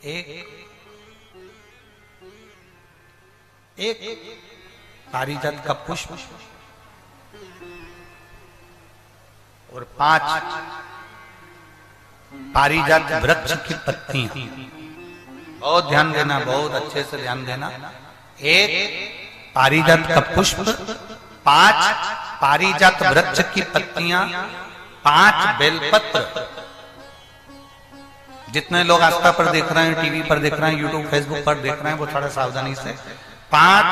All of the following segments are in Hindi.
एक एक पारिजात का पुष्प और 5 पारिजात वृक्ष की पत्तियां। बहुत ध्यान देना, बहुत अच्छे से ध्यान देना। एक पारिजात का पुष्प, 5 पारिजात वृक्ष की पत्तियां, 5 बेलपत्र। जितने लोग आस्था पर देख रहे हैं, टीवी पर देख रहे हैं, यूट्यूब फेसबुक पर देख रहे हैं, वो थोड़ा सावधानी से 5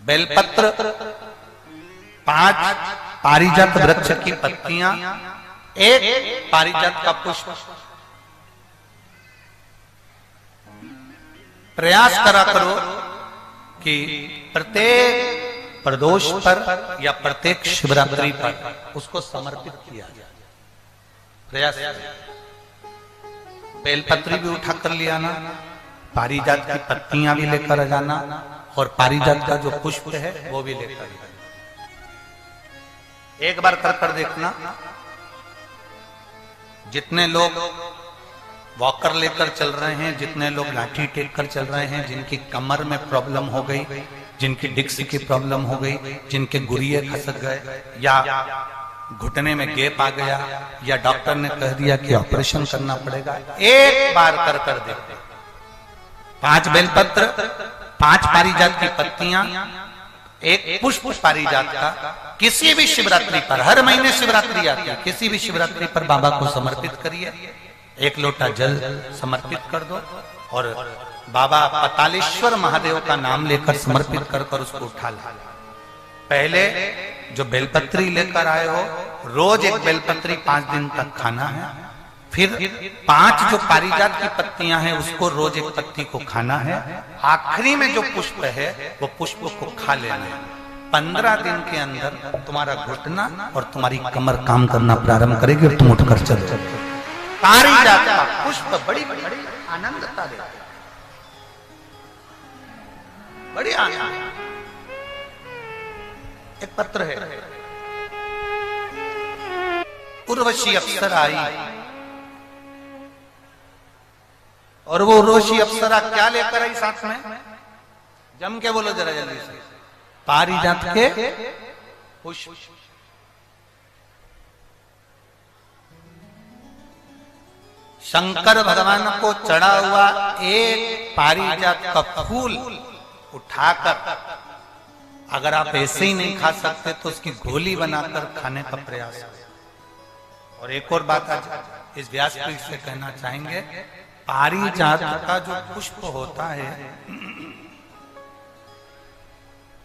बेलपत्र, 5 पारिजात वृक्ष की पत्तियां, एक पारिजात का पुष्प। प्रयास करा करो कि प्रत्येक प्रदोष पर या प्रत्येक शिवरात्रि पर उसको समर्पित किया जाए। प्रयास। बेलपत्री भी उठा कर ले आना, पारिजात की पत्तियां भी लेकर आ जाना और पारिजात का जो पुष्प है वो भी लेकर आना। एक बार कर देखना। जितने लोग वॉकर लेकर चल रहे हैं, जितने लोग लाठी टेक कर चल रहे हैं, जिनकी कमर में प्रॉब्लम हो गई, जिनकी डिस्क की प्रॉब्लम हो गई, जिनके गुरिये खसक गए या घुटने में गैप आ गया या डॉक्टर ने कह दिया कि ऑपरेशन करना पड़ेगा, एक बार कर देखते। 5 बेलपत्र, 5 पारिजात की पत्तियां, एक पुष्प पारिजात का किसी भी शिवरात्रि पर, हर महीने शिवरात्रि आती है, किसी भी शिवरात्रि पर बाबा को समर्पित करिए। 1 लोटा जल समर्पित कर दो और बाबा पतालेश्वर महादेव का नाम लेकर समर्पित कर उसको उठा ला। पहले जो बेलपत्री लेकर आए हो, रोज एक बेलपत्री 5 दिन तक खाना है। फिर 5 जो पारिजात की पत्तियां हैं उसको रोज एक पत्ती को खाना है। आखिरी में जो पुष्प है वो पुष्प को खा लेना है। 15 दिन के अंदर तुम्हारा घुटना और तुम्हारी कमर काम करना प्रारंभ करेगी और तुम उठकर चलो। पारिजात का पुष्प बड़ी बड़ी आनंदता देता है, बड़ी आनंद। एक पत्र है, उर्वशी अप्सरा आई और वो उर्वशी अप्सरा क्या लेकर आई साथ में? जम के बोलो जरा जल्दी से। पारिजात के पुष्प। शंकर भगवान को चढ़ा हुआ एक पारिजात का फूल उठाकर, अगर आप ऐसे ही नहीं खा सकते तो उसकी गोली बनाकर खाने का प्रयास करें। और एक और बात आज इस व्यासपीठ से कहना चाहेंगे, पारिजात का जो पुष्प होता है,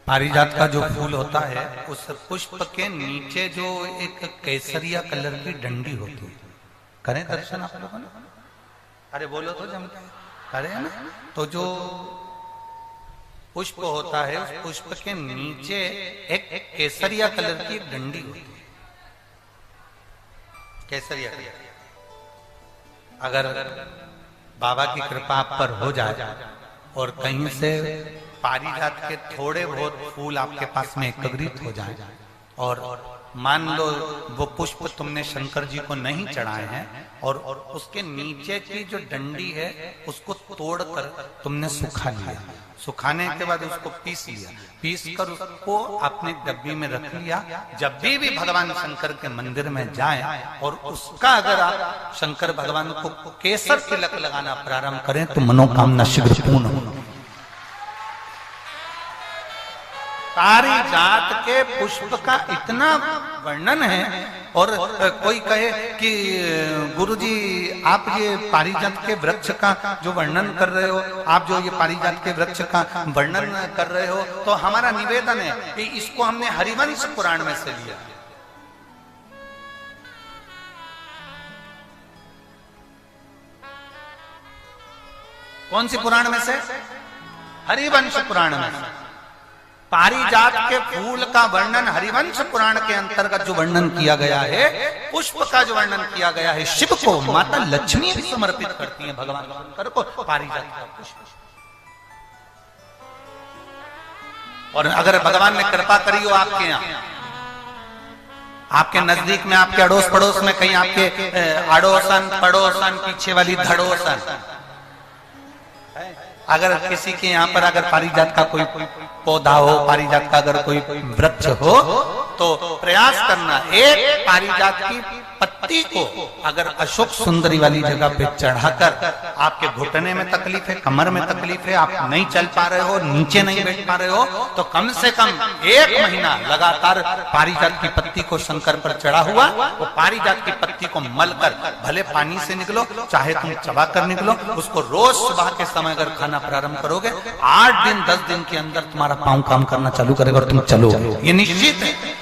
पारिजात का जो फूल होता है, उस पुष्प के नीचे जो एक केसरिया कलर की डंडी होती है, करें दर्शन आप लोगों ने? अरे बोलो तो जम करे ना। तो जो पुष्प होता है, उस पुष्प के नीचे एक केसरिया कलर की डंडी होती है, केसरिया कलर। अगर बाबा की कृपा आप पर हो जाए और कहीं से पारिजात के थोड़े बहुत फूल आपके पास में एकत्रित हो जाए और मान लो वो पुष्प तुमने शंकर जी को नहीं चढ़ाए हैं और उसके नीचे की जो डंडी है उसको तोड़कर तुमने सुखा लिया, सुखाने के बाद उसको पीस लिया, पीस कर उसको अपने डब्बी में रख लिया। जब भी भगवान शंकर के मंदिर में जाए और उसका अगर आप शंकर भगवान को केसर तिलक लगाना प्रारंभ करें तो मनोकामना शीघ्र पूर्ण हो। पारिजात के पुष्प का इतना वर्णन है और कोई कहे कि गुरुजी आप ये पारिजात के वृक्ष का जो वर्णन कर रहे हो, आप जो ये पारिजात के वृक्ष का वर्णन कर रहे हो, तो हमारा निवेदन है कि इसको हमने हरिवंश पुराण में से लिया। कौन सी पुराण में से? हरिवंश पुराण में से। पारिजात के फूल का वर्णन हरिवंश पुराण के अंतर्गत जो वर्णन किया गया है, पुष्प का जो वर्णन किया गया है, शिव को माता लक्ष्मी भी समर्पित करती हैं भगवान शंकर को पारिजात का पुष्प। और अगर भगवान ने कृपा करी हो आपके यहाँ, आपके नजदीक में, आपके अड़ोस पड़ोस में, कहीं आपके अड़ोसन पड़ोसन पीछे वाली धड़ोसन, अगर किसी के यहाँ पर अगर पारिजात का कोई पौधा हो, पारिजात का अगर कोई वृक्ष हो, तो प्रयास करना एक पारिजात की पत्ती को अगर अशोक सुंदरी वाली जगह पे चढ़ाकर, आपके घुटने में तकलीफ है, कमर में तकलीफ है, आप नहीं चल पा रहे हो, नीचे नहीं बैठ पा रहे हो, तो कम से कम 1 महीना लगातार पारिजात की पत्ती को शंकर पर चढ़ा हुआ, वो पारिजात की पत्ती को मलकर, भले पानी से निकलो चाहे तुम चबा कर निकलो, उसको रोज सुबह के समय अगर खाना प्रारंभ करोगे, 8 दिन 10 दिन के अंदर तुम्हारा पांव काम करना चालू करेगा और तुम चलोगे, ये निश्चित है।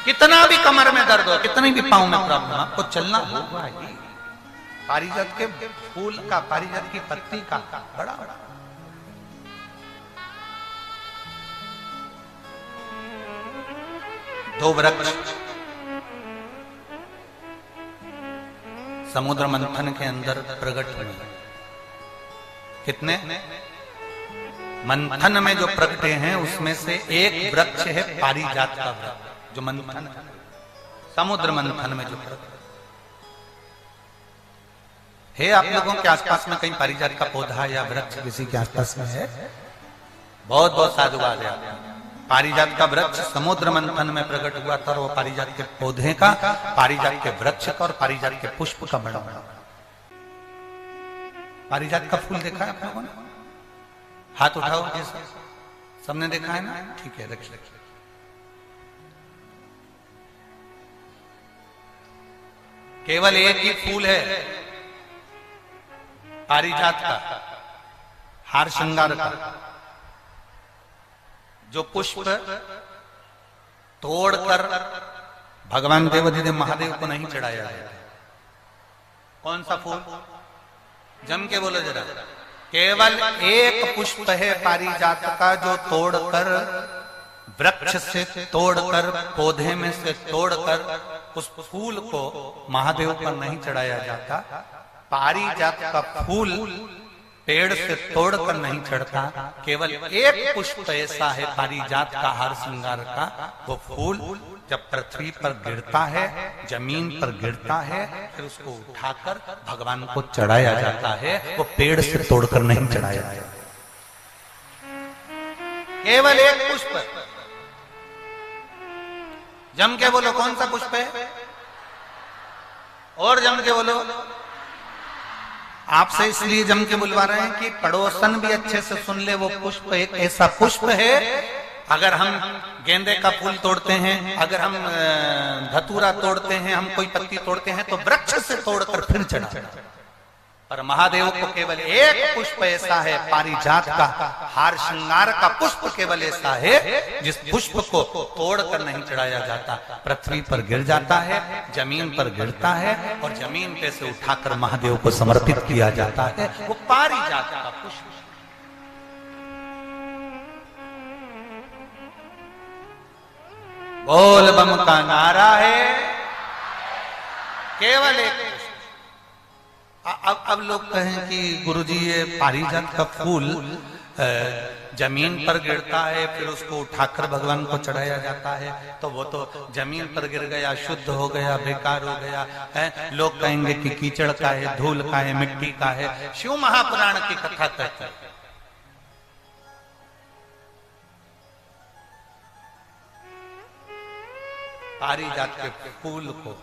कितना भी कमर में दर्द हो, कितनी भी पांव में प्रॉब्लम, आपको चलना होगा ही। पारिजात के फूल का, पारिजात की पत्ती का बड़ा दो वृक्ष समुद्र मंथन के अंदर प्रकट हुए। कितने? मंथन में जो प्रगटे हैं उसमें से एक वृक्ष है पारिजात का वृक्ष, जो मंथन समुद्र मंथन में जो है। आप लोगों के आसपास में कहीं पारिजात का पौधा या वृक्ष किसी के आसपास में है? बहुत बहुत साधुवाद है। पारिजात का वृक्ष समुद्र मंथन में प्रकट हुआ था, और वो पारिजात के पौधे का, पारिजात के वृक्ष का और पारिजात के पुष्प का बड़ा बड़ा। पारिजात का फूल देखा है आप लोगों ने? हाथ उठाओ, सबने देखा है ना? ठीक है, रखिए। केवल एक ही फूल है पारिजात का, हार श्रृंगार का, जो पुष्प तोड़कर भगवान देवाधिदेव महादेव को नहीं चढ़ाया जाता। कौन सा फूल? जम के बोलो जरा। केवल एक पुष्प है पारिजात का जो तोड़कर, वृक्ष से तोड़कर, पौधे में से तोड़कर उस फूल को महादेव पर नहीं चढ़ाया जाता। पारिजात का फूल पेड़ से तोड़कर नहीं चढ़ता। केवल एक पुष्प ऐसा है पारिजात का, हार श्रृंगार का, वो फूल जब पृथ्वी पर गिरता है, जमीन पर गिरता है, फिर उसको उठाकर भगवान को चढ़ाया जाता है। वो पेड़ से तोड़कर नहीं चढ़ाया जाता। केवल एक पुष्प। जम के बोलो, कौन सा पुष्प है? और जम के बोलो। आपसे इसलिए जम के बुलवा रहे हैं कि पड़ोसन भी अच्छे से सुन ले। वो पुष्प एक ऐसा पुष्प है, अगर हम गेंदे का फूल तोड़ते हैं, अगर हम धतूरा तोड़ते हैं, हम कोई पत्ती तोड़ते हैं, तो वृक्ष से तोड़कर फिर चढ़ा। पर महादेव को केवल एक पुष्प ऐसा है, पारिजात का हार श्रृंगार का पुष्प केवल ऐसा है जिस पुष्प को तोड़कर नहीं चढ़ाया जाता। पृथ्वी पर गिर जाता है, जमीन पर गिरता है, और जमीन पे से उठाकर महादेव को समर्पित किया जाता है। वो पारिजात का पुष्प। बोल बम का नारा है, केवल एक। अब लोग कहें कि गुरुजी ये पारिजात का फूल जमीन पर गिरता है, फिर उसको उठाकर भगवान को चढ़ाया जाता है, तो वो तो जमीन पर गिर गया, शुद्ध हो गया, बेकार हो गया है। लोग कहेंगे कि कीचड़ का है, धूल का है, मिट्टी का है। शिव महापुराण की कथा कहता है पारिजात के फूल को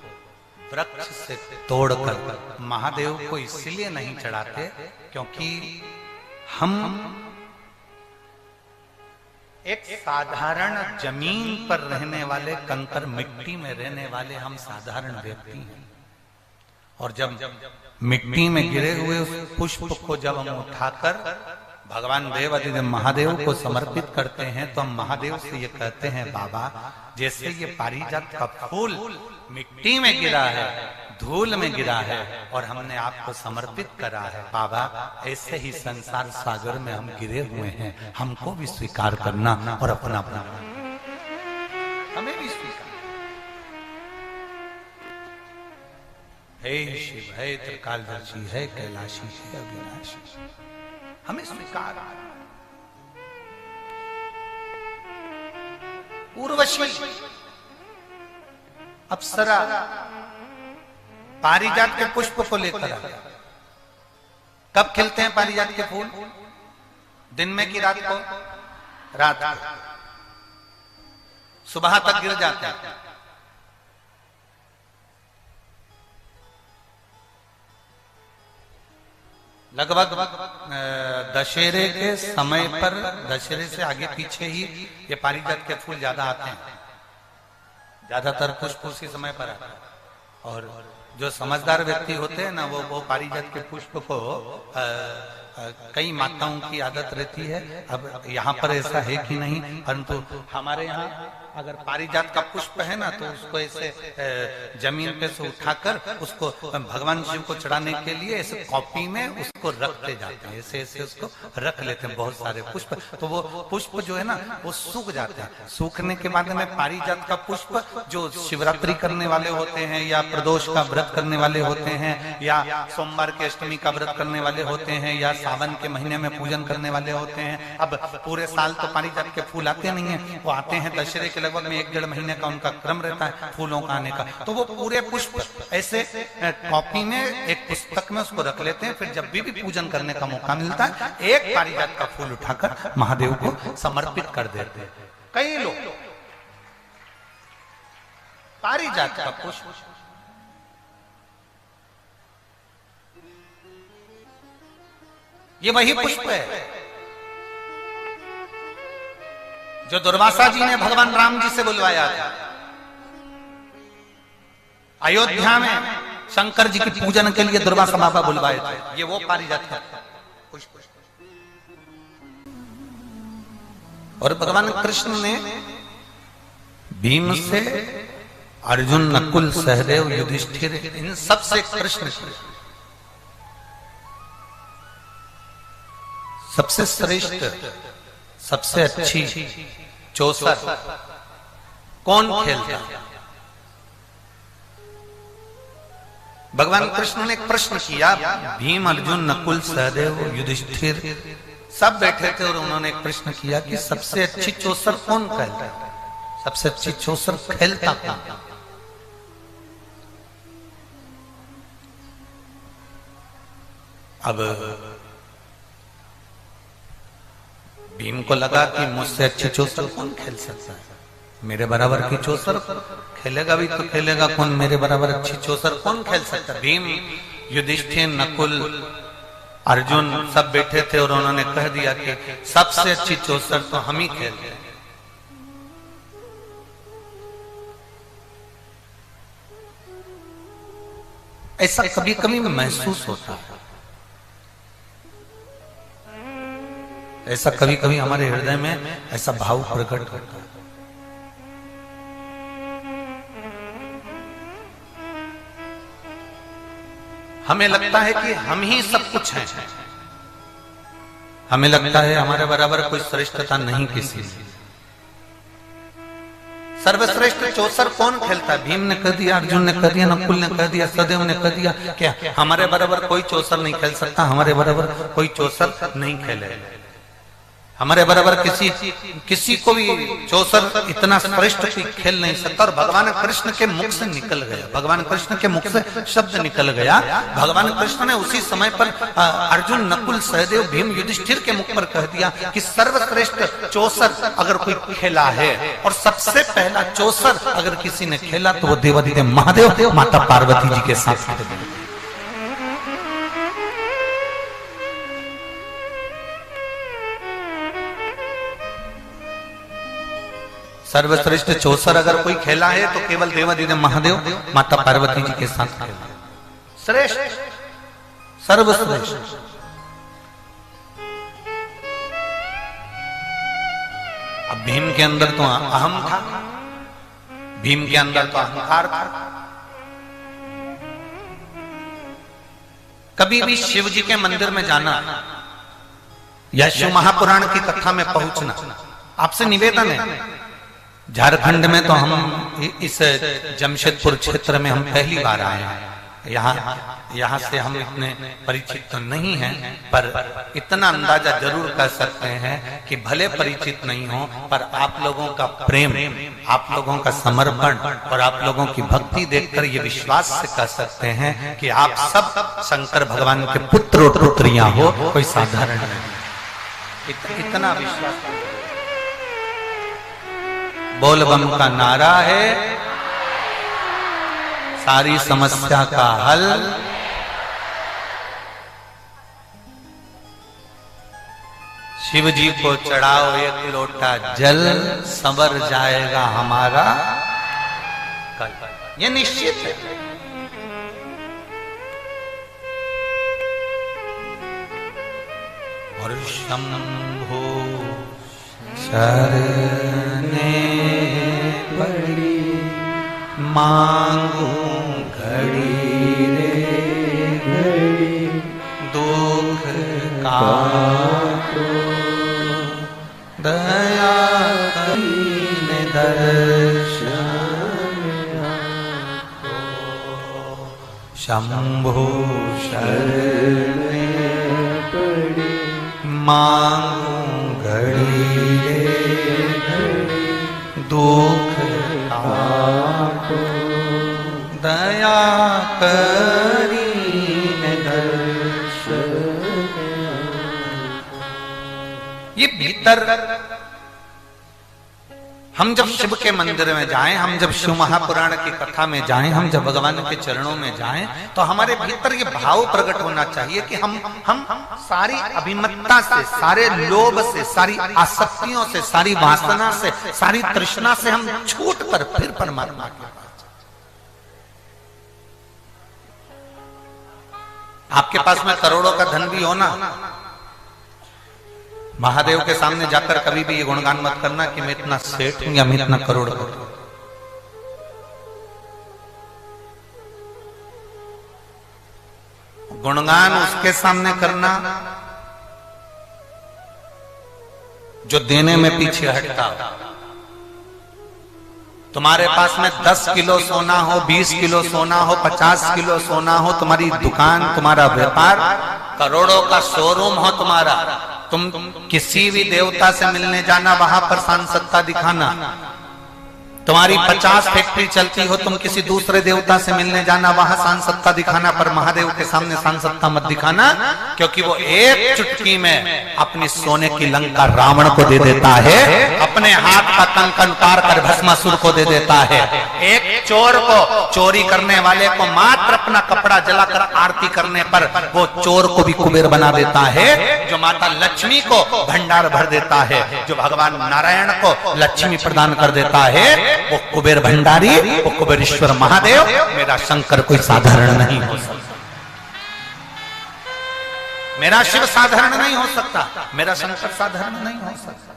वृक्ष से तोड़कर महादेव को इसलिए नहीं चढ़ाते क्योंकि हम एक साधारण जमीन पर रहने वाले, कंकर मिट्टी में रहने वाले हम साधारण व्यक्ति हैं। और जब मिट्टी में गिरे हुए उस पुष्प को जब हम उठाकर भगवान देवाधिदेव महादेव को समर्पित करते हैं, तो हम महादेव से ये कहते हैं, बाबा जैसे ये पारिजात का फूल मिट्टी में गिरा है, धूल में गिरा है, और हमने आपको समर्पित करा है, बाबा ऐसे ही संसार सागर में हम गिरे हुए हैं, हमको भी स्वीकार करना और अपना अपना हमें भी स्वीकार। हे शिव, है त्रिकालदर्शी, है कैलाशी, है अविनाशी, हमें स्वीकार। उर्वशी, अप्सरा, पारिजात के पुष्प को लेकर आ गया। कब खिलते हैं पारिजात के फूल? दिन में कि रात को? रात को। सुबह तक गिर जाते हैं। लगभग दशहरे के समय पर, दशहरे से आगे पीछे ही ये पारिजात के फूल ज्यादा आते हैं। ज्यादातर पुष्प उसी समय पर आते हैं। और जो समझदार व्यक्ति होते हैं ना, वो पारिजात के पुष्प को कई माताओं की आदत रहती है। अब यहाँ पर ऐसा है कि नहीं, परंतु हमारे यहाँ अगर पारिजात का पुष्प है ना, तो उसको ऐसे जमीन पे से उठाकर उसको भगवान शिव को चढ़ाने के लिए ऐसे कॉपी में उसको रखते जाते हैं। ऐसे ऐसे उसको रख लेते हैं बहुत सारे पुष्प। तो वो पुष्प जो है ना, वो सूख जाते हैं। सूखने के बाद में पारिजात का पुष्प जो शिवरात्रि करने वाले होते हैं, या प्रदोष का व्रत करने वाले होते हैं, या सोमवार के अष्टमी का व्रत करने वाले होते हैं, या सावन के महीने में पूजन करने वाले होते हैं। अब पूरे साल तो पारिजात के फूल आते नहीं है, वो आते हैं दशहरे के लगभग में 1-1.5 महीने का उनका क्रम रहता है फूलों का आने का। तो वो पूरे पुष्प ऐसे कॉपी में, एक पुस्तक में उसको रख लेते हैं। फिर जब भी पूजन करने का मौका मिलता है, एक पारिजात का फूल उठाकर महादेव को समर्पित कर देते हैं। कई लोग पारिजात का पुष्प ये वही पुष्प है जो दुर्वासा जी ने भगवान राम जी से बुलवाया था। अयोध्या में शंकर जी की पूजन के लिए दुर्वासा बाबा बुलवाए थे। ये वो पारिजात का पुष्प। और भगवान कृष्ण ने भीम से, अर्जुन, नकुल, सहदेव, युधिष्ठिर, इन सबसे कृष्ण सबसे श्रेष्ठ, सबसे अच्छी चौसर कौन खेलता? भगवान कृष्ण ने एक प्रश्न किया। भीम, अर्जुन, नकुल, सहदेव, युधिष्ठिर सब बैठे थे और उन्होंने एक प्रश्न किया कि सबसे अच्छी चौसर कौन खेलता? सबसे अच्छी चौसर खेलता कौन? अब भीम को लगा कि मुझसे अच्छी चौसर कौन खेल सकता है? मेरे बराबर की चौसर खेलेगा भी तो खेलेगा कौन? मेरे बराबर अच्छी चौसर कौन खेल सकता है? भीम, युधिष्ठिर, नकुल, अर्जुन सब बैठे थे और उन्होंने कह दिया कि सबसे अच्छी चौसर तो हम ही खेल रहे हैं। ऐसा कभी कभी महसूस होता है, ऐसा कभी कभी हमारे हृदय में ऐसा भाव प्रकट होता है। हमें लगता है कि हम ही सब कुछ हैं। हमें लगता है हमारे बराबर कोई श्रेष्ठता नहीं किसी में। सर्वश्रेष्ठ चौसर कौन खेलता है? भीम ने कह दिया, अर्जुन ने कह दिया, नकुल ने कह दिया, सहदेव ने कह दिया। क्या हमारे बराबर कोई चौसर नहीं खेल सकता? हमारे बराबर कोई चौसर नहीं खेले। हमारे बराबर किसी को भी चौसर इतना श्रेष्ठ खेल नहीं सकता। और भगवान कृष्ण के मुख से निकल गया, भगवान कृष्ण के मुख से शब्द निकल गया। भगवान कृष्ण ने उसी समय पर अर्जुन, नकुल, सहदेव, भीम, युधिष्ठिर के मुख पर कह दिया कि सर्वश्रेष्ठ चौसर अगर कोई खेला है, और सबसे पहला चौसर अगर किसी ने खेला तो वो देवाधिदेव महादेव माता पार्वती जी के साथ खेला। सर्वश्रेष्ठ चौसर अगर कोई खेला है तो केवल देवाधिदेव महादेव माता पार्वती जी के साथ खेला। श्रेष्ठ, सर्वश्रेष्ठ। अब भीम के अंदर तो अहम था, भीम के अंदर तो अहंकार था। कभी भी शिव जी के मंदिर में जाना या शिव महापुराण की कथा में पहुंचना, आपसे निवेदन है। झारखंड में तो हम इस जमशेदपुर क्षेत्र में हम पहली बार आए हैं। यहाँ से हम इतने परिचित तो नहीं हैं, पर इतना अंदाजा जरूर कर सकते हैं कि भले परिचित नहीं हो, पर आप लोगों का प्रेम, आप लोगों का समर्पण और आप लोगों की भक्ति देखकर ये विश्वास से कह सकते हैं कि आप सब शंकर भगवान के पुत्र और पुत्रियां हो, कोई साधारण नहीं। इतना विश्वास। बोल बम का नारा है सारी समस्या का हल। शिव जी को चढ़ाओ एक लोटा जल, संवर जाएगा हमारा कल। ये निश्चित है। और शंभो शरणे पड़ी मांगू घड़ी रे घड़ी, दुख का दया करीने दर्शन शंभो शरणे पड़ी मांगू घड़ी रे घड़ी, दुख काटो दया करीने दर्शन। ये भीतर हम जब शिव के मंदिर में जाएं, हम जब शिव महापुराण की कथा में जाएं, हम जब भगवान के चरणों में जाएं, तो हमारे भीतर ये भाव प्रकट होना चाहिए कि हम सारी अभिमत्ता से, सारे लोभ से, सारी आसक्तियों से, सारी वासना से, सारी तृष्णा से हम छूट कर फिर परमात्मा के पास। आपके पास में करोड़ों का धन भी हो ना, महादेव के सामने जाकर कभी भी ये गुणगान मत करना कि मैं इतना सेठ हूं या मैं इतना करोड़पति हूं। गुणगान उसके सामने करना जो देने में पीछे हटता। तुम्हारे पास में 10 किलो सोना हो, 20 किलो सोना हो, 50 किलो सोना हो, तुम्हारी दुकान, तुम्हारा व्यापार, करोड़ों का शोरूम हो तुम्हारा, तुम किसी भी देवता से मिलने जाना, वहां पर सांसदता दिखाना। तुम्हारी 50 फैक्ट्री चलती हो, तुम किसी दूसरे देवता से मिलने जाना, वहां सांसदता दिखाना, पर महादेव के सामने सांसदता मत दिखाना, क्योंकि वो एक चुटकी में अपनी सोने की लंका रावण को दे देता है, अपने हाथ का कंकण उतार कर भस्मासुर को दे देता है। एक चोर को, चोरी करने वाले को मात्र अपना कपड़ा जलाकर आरती करने पर वो चोर को भी कुबेर बना देता है। जो माता लक्ष्मी को भंडार भर देता है, जो भगवान नारायण को लक्ष्मी प्रदान कर देता है, वो कुबेर भंडारी, वो कुबेरेश्वर महादेव, मेरा शंकर कोई साधारण नहीं हो सकता। मेरा शिव साधारण नहीं हो सकता, मेरा शंकर साधारण नहीं हो सकता।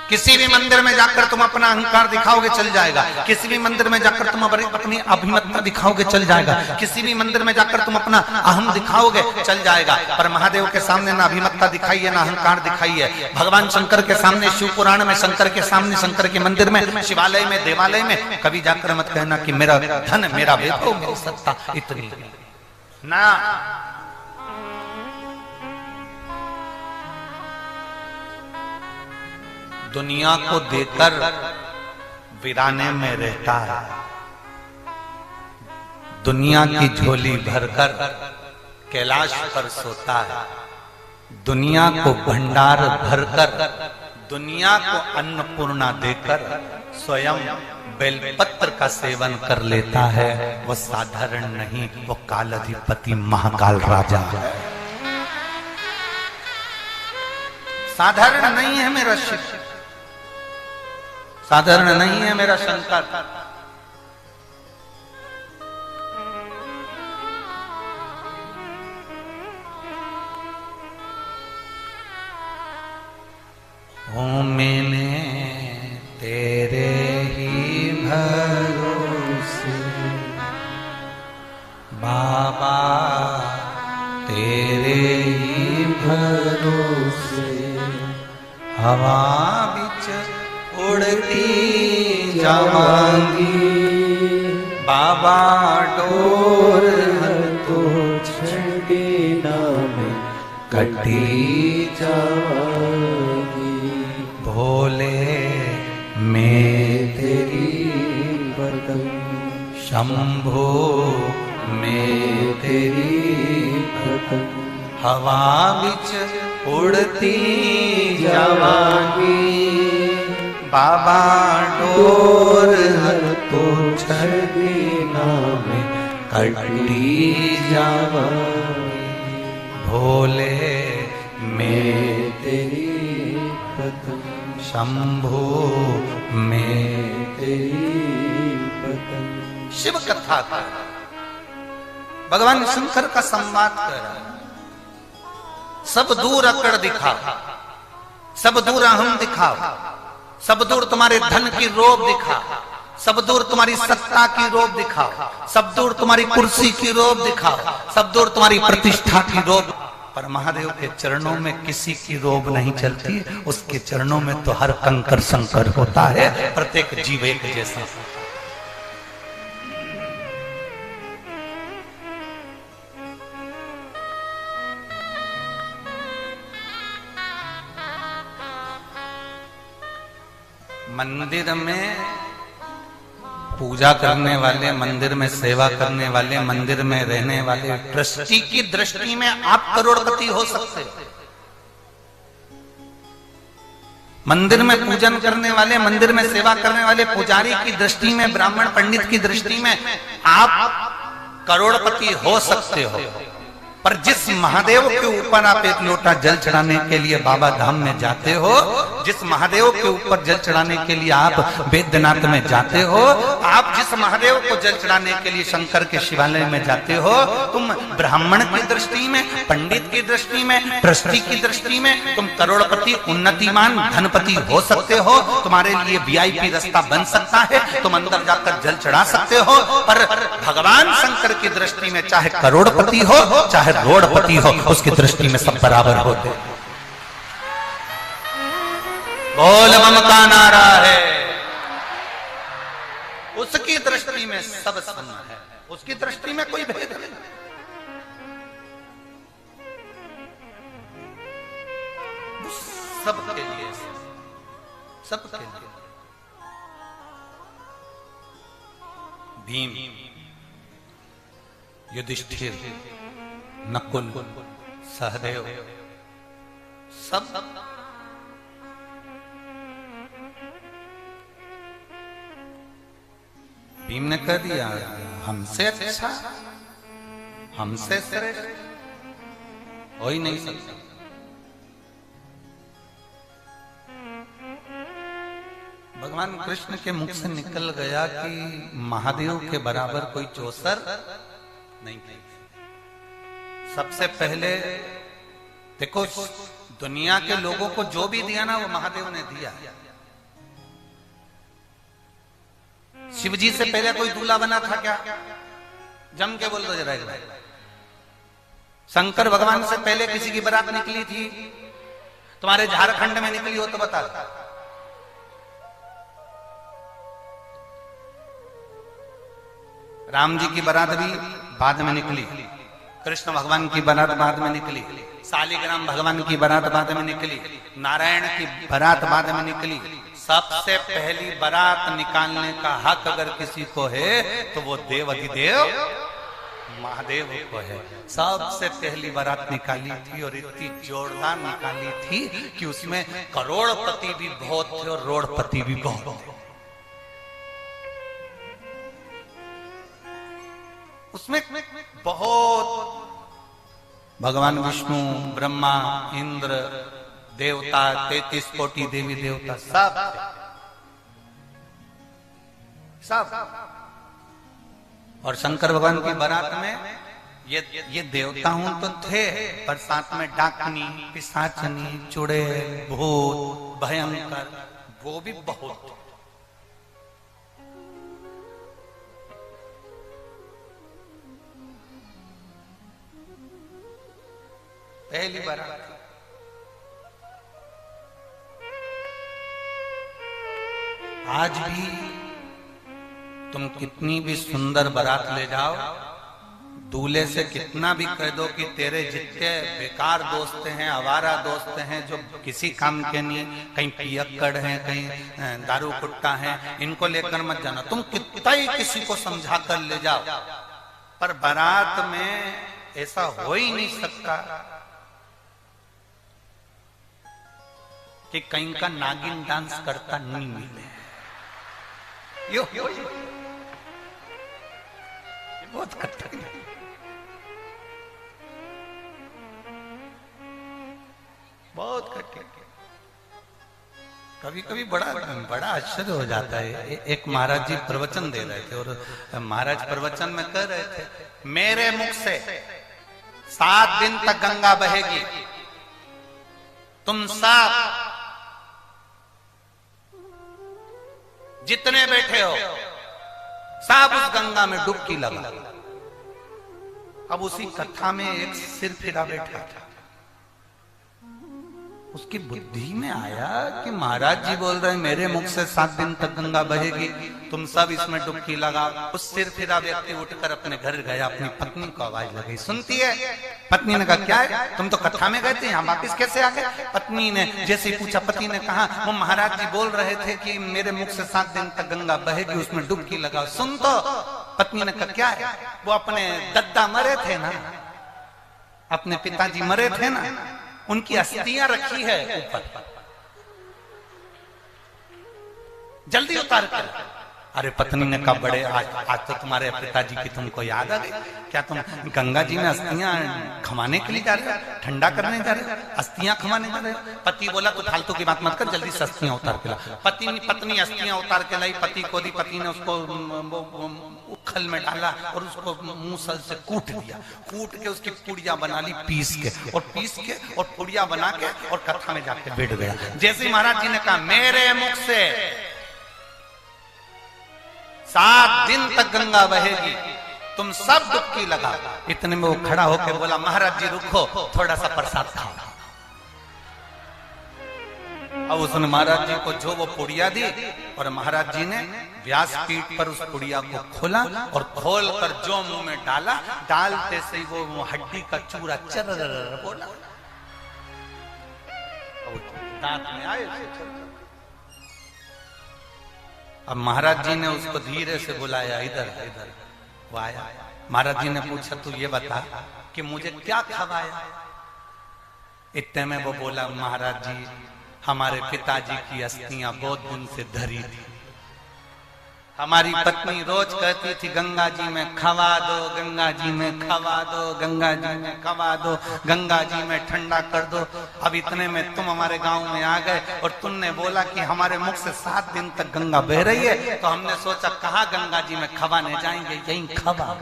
किसी भी मंदिर में जाकर तुम अपना अहंकार दिखाओगे चल जाएगा, किसी भी मंदिर में जाकर तुम अपनी अभिमतता दिखाओगे चल जाएगा, किसी भी मंदिर में जाकर तुम अपना अहम दिखाओगे चल जाएगा, पर महादेव के सामने ना अभिमतता दिखाई है, ना अहंकार दिखाई है। भगवान शंकर के सामने, शिव पुराण में शंकर के सामने, शंकर के मंदिर में, शिवालय में, देवालय में कभी जाकर मत कहना कि मेरा धन, मेरा वैभव, मेरी सत्ता इतनी ना। दुनिया को देकर वीराने में रहता है, दुनिया की झोली भरकर कैलाश पर सोता है, दुनिया को भंडार भरकर, दुनिया को अन्नपूर्णा देकर स्वयं बेलपत्र का सेवन कर लेता है। वो साधारण नहीं, वो कालाधिपति महाकाल राजा है। साधारण नहीं है मेरा शिव, साधारण नहीं है मेरा शंकर। हूँ मैंने तेरे ही भरोसे बाबा, तेरे ही भरोसे हवा बिच उड़ती जावा बाबा डोर तो छड़ी नाम कटी जावागी। भोले में तेरी बदन शंभो में तेरी बदन हवा बिच उड़ती जावागी। बाबा डोर तो छड़ी नाम कटी जावागी। भोले में तेरी बदन शंभु में तेरी बदन। शिव कथा का भगवान शंकर का संवाद कर रहा है। सब दूर अकड़ दिखाओ, सब दूर अहम दिखाओ, सब दूर तुम्हारे धन की रोब दिखाओ, सब दूर तुम्हारी सत्ता की रोब दिखाओ, सब दूर तुम्हारी कुर्सी की रोब दिखाओ, सब दूर तुम्हारी प्रतिष्ठा की रोब। पर महादेव के चरणों में किसी की रोब नहीं चलती। उसके चरणों में तो हर कंकर संकर होता है, प्रत्येक जीव एक जैसा। मंदिर में पूजा करने वाले, मंदिर में सेवा करने वाले, मंदिर में रहने वाले ट्रस्टी की दृष्टि में आप करोड़पति हो सकते हो। मंदिर में पूजन करने वाले, मंदिर में सेवा करने वाले पुजारी की दृष्टि में, ब्राह्मण पंडित की दृष्टि में आप करोड़पति हो सकते हो। पर जिस महादेव के ऊपर आप एक लोटा जल चढ़ाने के लिए बाबा धाम में जाते हो, जिस महादेव के ऊपर जल चढ़ाने के लिए आप बैद्यनाथ में जाते हो, आप जिस महादेव को जल चढ़ाने के लिए शंकर के शिवालय में जाते हो, तुम ब्राह्मण की दृष्टि में, पंडित की दृष्टि में, ट्रस्टी की दृष्टि में तुम करोड़पति, उन्नतिमान, धनपति हो सकते हो। तुम्हारे लिए वीआईपी रास्ता बन सकता है, तुम अंदर जाकर जल चढ़ा सकते हो। पर भगवान शंकर की दृष्टि में चाहे करोड़पति हो, चाहे रोड़पति हो, उसकी दृष्टि में सब बराबर होते। बोल बम का नारा है। उसकी दृष्टि में सब सम है, उसकी दृष्टि में कोई भेद नहीं। सबके लिए, सबके लिए। भीम, युधिष्ठिर, नकुल, सहदेव, सब भीम ने कह दिया हमसे अच्छा, हमसे श्रेष्ठ हो ही नहीं सकता। भगवान कृष्ण के मुख से निकल गया कि महादेव के बराबर कोई चौसर नहीं। सबसे पहले देखो, दुनिया के लोगों को जो भी दिया ना वो महादेव ने दिया। शिवजी से पहले कोई दूल्हा बना था क्या? जम के बोल दो जरा एक बार। शंकर भगवान से पहले किसी की बारात निकली थी? तुम्हारे झारखंड में निकली हो तो बता। राम जी की बारात भी बाद में निकली, कृष्ण भगवान की बारात बाद में निकली, शालिग्राम भगवान की बारात बाद में निकली, नारायण की बारात बाद में निकली। सबसे पहली बारात निकालने का हक अगर किसी को है तो वो देव अधिदेव महादेव को है। सबसे पहली बारात निकाली थी और इतनी जोरदार निकाली थी कि उसमें करोड़पति भी बहुत थे और रोड़पति भी बहुत थे। उसमें बहुत भगवान विष्णु, ब्रह्मा, इंद्र, देवता, 33 कोटि देवी देवता सब। और शंकर भगवान की बारात में ये देवता हूं तो थे, पर साथ में डाकनी, पिशाचनी, चुड़ैल, भूत, भयंकर, वो भी बहुत। पहली बारात आज भी तुम कितनी भी सुंदर बारात ले जाओ, दूल्हे से कितना भी कह दो कि तेरे जितने बेकार दोस्त हैं, आवारा दोस्त हैं, जो किसी काम के नहीं, कहीं पियक्कड़ हैं, कहीं दारू कुट्टा हैं, इनको लेकर मत जाना। तुम कितना ही किसी को समझा कर ले जाओ, पर बारात में ऐसा हो ही नहीं सकता कि कहीं का नागिन डांस करता नहीं मिले। यो बहुत कठिन है। बहुत कठिन। कभी कभी बड़ा आश्चर्य हो जाता है। एक महाराज जी प्रवचन दे रहे थे और महाराज प्रवचन में कह रहे थे, मेरे मुख से 7 दिन तक गंगा बहेगी, तुम सब जितने बैठे हो सब उस गंगा में डुबकी लगा। अब उसी कथा में एक सिर फिरा बैठा था, उसकी बुद्धि में आया कि महाराज जी बोल रहे हैं मेरे मुख से 7 दिन तक गंगा बहेगी, तुम सब इसमें डुबकी लगाओ। उस सिर फिरा व्यक्ति उठकर अपने घर गया, अपनी पत्नी को आवाज लगाई, सुनती है? पत्नी ने कहा क्या है, तुम तो कथा में गए थे, यहाँ वापिस कैसे आ गए? पत्नी ने जैसे ही पूछा, पति ने कहा वो महाराज जी बोल रहे थे कि मेरे मुख से 7 दिन तक गंगा बहेगी, उसमें डुबकी लगाओ, सुन तो। पत्नी ने कहा क्या है? वो अपने दद्दा मरे थे ना, अपने पिताजी मरे थे ना, उनकी अस्थियां रखी है ऊपर, जल्दी उतार कर। अरे पत्नी ने कहा बड़े आज तो तुम्हारे पिताजी की तुमको याद आ गई, क्या तुम गंगा जी में अस्थियां खमाने के लिए जा रहे हो, ठंडा करने जा रहे हो, अस्थियां खमाने जा रहे हो? पति बोला तो फालतू की बात मत कर, जल्दी से अस्थियां उतार के ला। पत्नी अस्थियां उतार के लाई, पति को दी, पति ने उसको उखल में डाला और उसको मूसल से कूट दिया, कूट के उसकी पुड़िया बना ली पीस के और पुड़िया बना के और कथा में जाके बैठ गया। जैसे ही महाराज जी ने कहा मेरे मुख से 7 दिन तक गंगा बहेगी, तुम सब डुबकी लगा, इतने में वो खड़ा होकर बोला महाराज जी रुको, थोड़ा सा प्रसाद खाओ। अब उसने महाराज जी को जो वो पुड़िया दी और महाराज जी ने व्यासपीठ पर उस पुड़िया को खोला और खोल कर जो मुंह में डाला, डालते से वो हड्डी का चूरा चर बोला, दांत में आए। अब महाराज जी ने उसको धीरे से बुलाया, इधर इधर। वो आया, महाराज जी ने पूछा तू ये बता कि मुझे क्या खवाया? इतने में वो बोला महाराज जी हमारे पिताजी की अस्थियां बहुत दिन से धरी थी, हमारी पत्नी रोज कहती थी गंगा जी में खवा दो, गंगा जी में खवा दो, गंगा जी में खवा दो, गंगा जी में ठंडा कर दो। अब इतने में तुम हमारे गांव में आ गए और तुमने बोला कि हमारे मुख से 7 दिन तक गंगा बह रही है, तो हमने सोचा कहाँ गंगा जी में खवाने जाएंगे, यहीं खवा।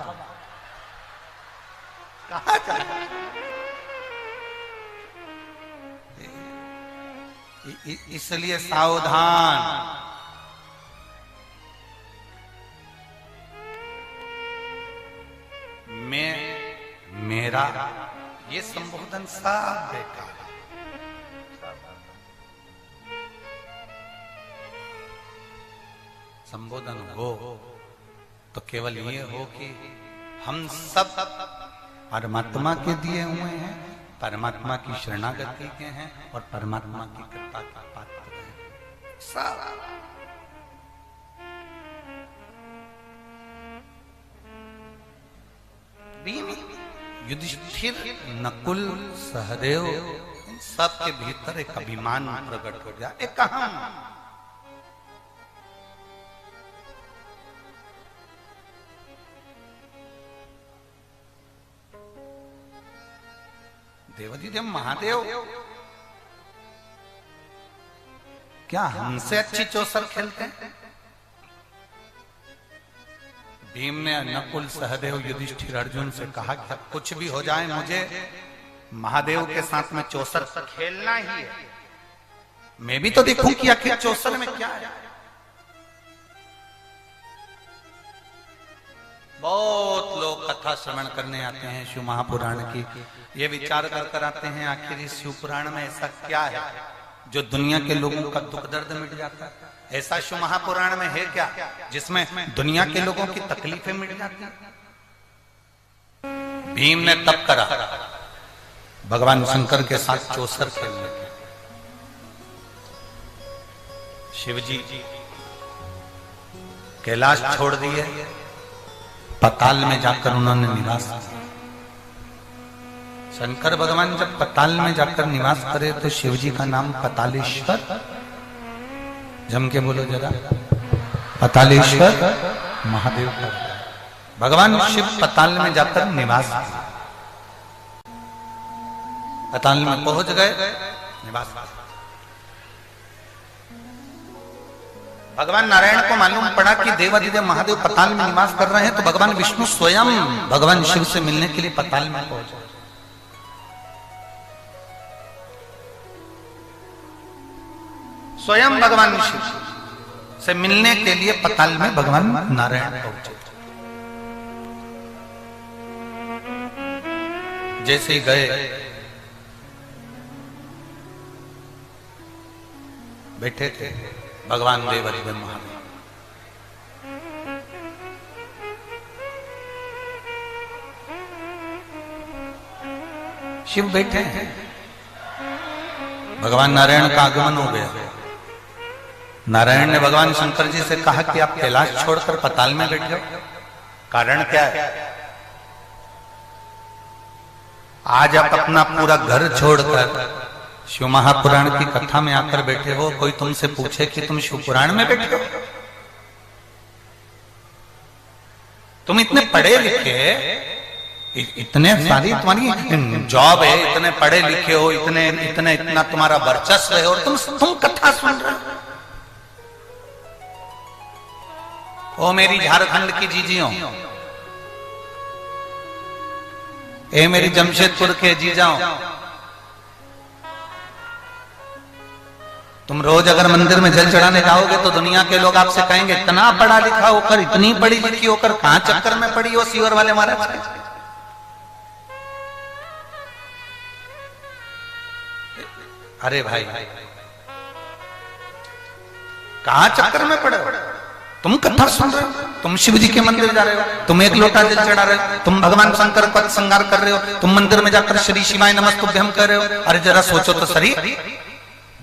कहाँ जाएंगे? इसलिए सावधान। मेरा ये संबोधन सब बेकार है। संबोधन हो तो केवल ये हो कि हम सब परमात्मा के दिए हुए हैं, परमात्मा की शरणागति के हैं और परमात्मा की कृपा का पात्र हैं सब। युधिष्ठिर, नकुल, सहदेव, इन सब के भीतर एक अभिमान प्रकट हो गया, एक अहम। देवाधिदेव महादेव क्या हमसे अच्छी चौसर खेलते हैं? भीम ने नकुल, सहदेव, युधिष्ठिर, अर्जुन से कहा कि अब कुछ भी हो जाए मुझे महादेव के साथ में चौसर खेलना ही है, मैं भी तो देखूं कि आखिर चौसर में क्या है। बहुत लोग कथा श्रवण करने आते हैं शिव महापुराण की, ये विचार कर आते हैं आखिर इस शिव पुराण में ऐसा क्या है जो दुनिया के लोगों का दुख दर्द मिट जाता है। ऐसा शिव महापुराण में है क्या जिसमें दुनिया के लोगों की तकलीफें मिट जाती हैं? भीम ने तप करा भगवान शंकर के साथ चौसर खेलने के। शिव जी कैलाश छोड़ दिए, पताल में जाकर उन्होंने निवास किया। शंकर भगवान जब पताल में जाकर निवास करे तो शिव जी का नाम पतालेश्वर, जम के बोलो जरा, पतालेश्वर महादेव का। भगवान शिव पताल में जाकर निवास किया, पताल में पहुंच गए, निवास। भगवान नारायण को मालूम पड़ा कि देवाधिदेव महादेव पताल में निवास कर रहे हैं, तो भगवान विष्णु स्वयं भगवान शिव से मिलने के लिए पताल में पहुंचे। स्वयं भगवान शिव से मिलने के लिए पताल में भगवान नारायण पहुंचे। जैसे ही गए, बैठे थे भगवान देवाधिदेव महादेव। शिव बैठे हैं, भगवान नारायण का आगमन हो गया। नारायण ने भगवान शंकर जी से कहा कि आप कैलाश छोड़कर पताल में बैठ जाओ, कारण क्या है? आज आप अपना पूरा घर छोड़कर शिव महापुराण की कथा में आकर बैठे हो, कोई तुमसे पूछे कि तुम शिव पुराण में बैठे हो? तुम इतने पढ़े लिखे, इतने सारी तुम्हारी जॉब है, इतने पढ़े लिखे हो, इतना तुम्हारा वर्चस्व है, और तुम कथा सुन रहे हो। ओ मेरी झारखंड की जीजियों, ए मेरी जमशेदपुर के जीजाओं, तुम रोज अगर मंदिर में जल चढ़ाने जाओगे तो दुनिया के लोग आपसे कहेंगे इतना पढ़ा लिखा होकर, इतनी पढ़ी लिखी होकर कहां चक्कर में पड़ी हो सीवर वाले महाराज। अरे भाई, कहां चक्कर में पड़े हो? तुम कथा सुन रहे हो, तुम शिव जी के मंदिर जा रहे हो, तुम एक लोटा जल चढ़ा रहे हो, तुम भगवान शंकर का श्रृंगार कर रहे हो, तुम मंदिर में जाकर श्री शिवाय नमस्तुभ्यम कर रहे हो। अरे जरा सोचो तो सही,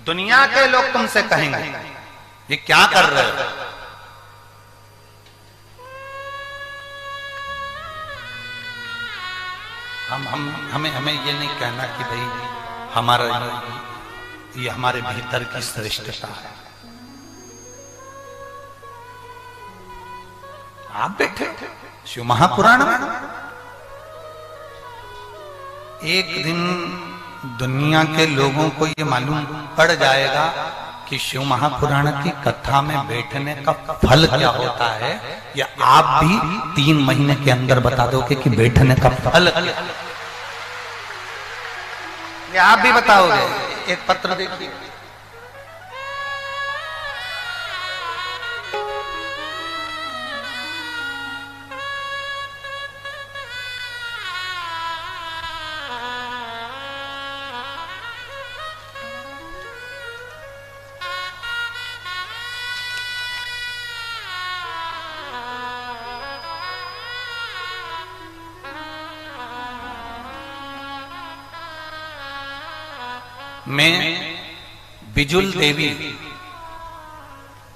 दुनिया के लोग तुमसे कहेंगे ये क्या कर रहे हो? हमें ये नहीं कहना कि भाई हमारा ये हमारे भीतर की श्रेष्ठता है। आप बैठे शिव महापुराण में, एक दिन दुनिया के लोगों को ये मालूम पड़ जाएगा कि शिव महापुराण की कथा में बैठने का फल क्या होता है, या आप भी 3 महीने के अंदर बता दोगे कि बैठने का फल क्या है। आप भी बताओगे। एक पत्र देखिए, मैं बिजुल देवी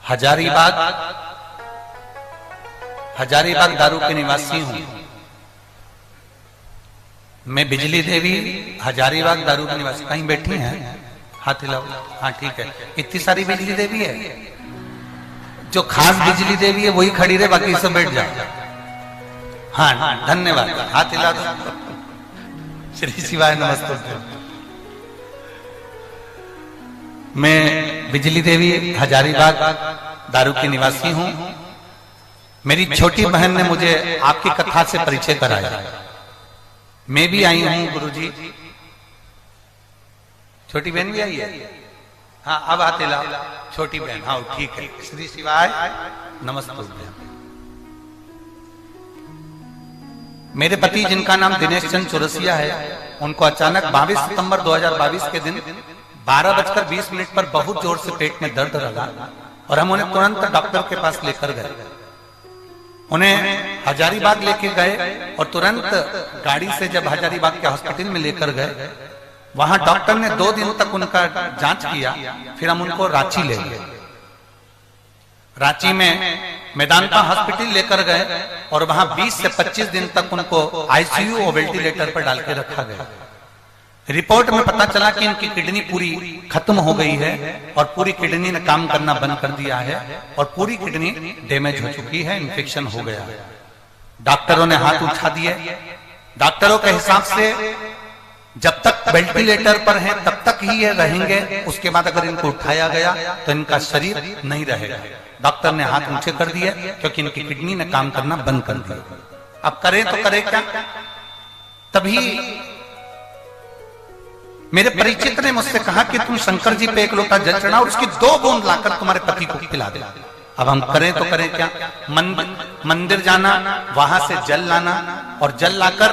हजारीबाग दारू के निवासी हूं। मैं बिजली देवी हजारीबाग दारू के निवासी। कहीं बैठी हैं? हाथ हिलाओ। हाँ ठीक है, इतनी सारी बिजली देवी है, जो खास बिजली देवी है वही खड़ी रहे, बाकी सब बैठ जाओ। हाँ धन्यवाद, हाथ हिला दो। श्री शिवाय नमस्ते। मैं बिजली देवी हजारीबाग दारू की निवासी हूं। मेरी छोटी बहन ने मुझे आपकी कथा से परिचय कराया। मैं भी आई हूं गुरुजी। छोटी बहन भी आई है? हाँ अब आते ला। छोटी बहन, हाँ ठीक है। श्री शिवाय नमस्ते। मेरे पति जिनका नाम दिनेश चंद चौरसिया है, उनको अचानक 22 सितंबर 2022 के दिन 12:20 पर बहुत जोर से पेट में दर्द लगा और हम उन्हें तुरंत डॉक्टर के पास लेकर गए। उन्हें हजारीबाग लेके गए और तुरंत गाड़ी से जब हजारीबाग के हॉस्पिटल में लेकर गए, वहां डॉक्टर ने 2 दिन तक उनका जांच किया। फिर हम उनको रांची ले गए। रांची में मेदांता हॉस्पिटल लेकर गए और वहां 20 से 25 दिन तक उनको आईसीयू और वेंटिलेटर पर डाल के रखा गया। रिपोर्ट में पता चला कि इनकी किडनी पूरी खत्म हो गई है और पूरी किडनी ने काम करना बंद कर दिया है और पूरी किडनी डैमेज हो चुकी है, इन्फेक्शन हो गया है। डॉक्टरों ने हाथ उठा दिए। डॉक्टरों के हिसाब से जब तक वेंटिलेटर पर हैं तब तक ही ये रहेंगे, उसके बाद अगर इनको उठाया गया तो इनका शरीर नहीं रहेगा। डॉक्टर ने हाथ ऊंचे कर दिए क्योंकि इनकी किडनी ने काम करना बंद कर दिया। अब करें तो करें क्या? तभी मेरे परिचित ने मुझसे कहा कि तुम शंकर जी पे 1 लोटा जल चढ़ाओ और उसकी 2 बूंद लाकर तुम्हारे पति को पिला दे। अब हम करें तो करें क्या? मंदिर जाना, वहां से जल लाना और जल लाकर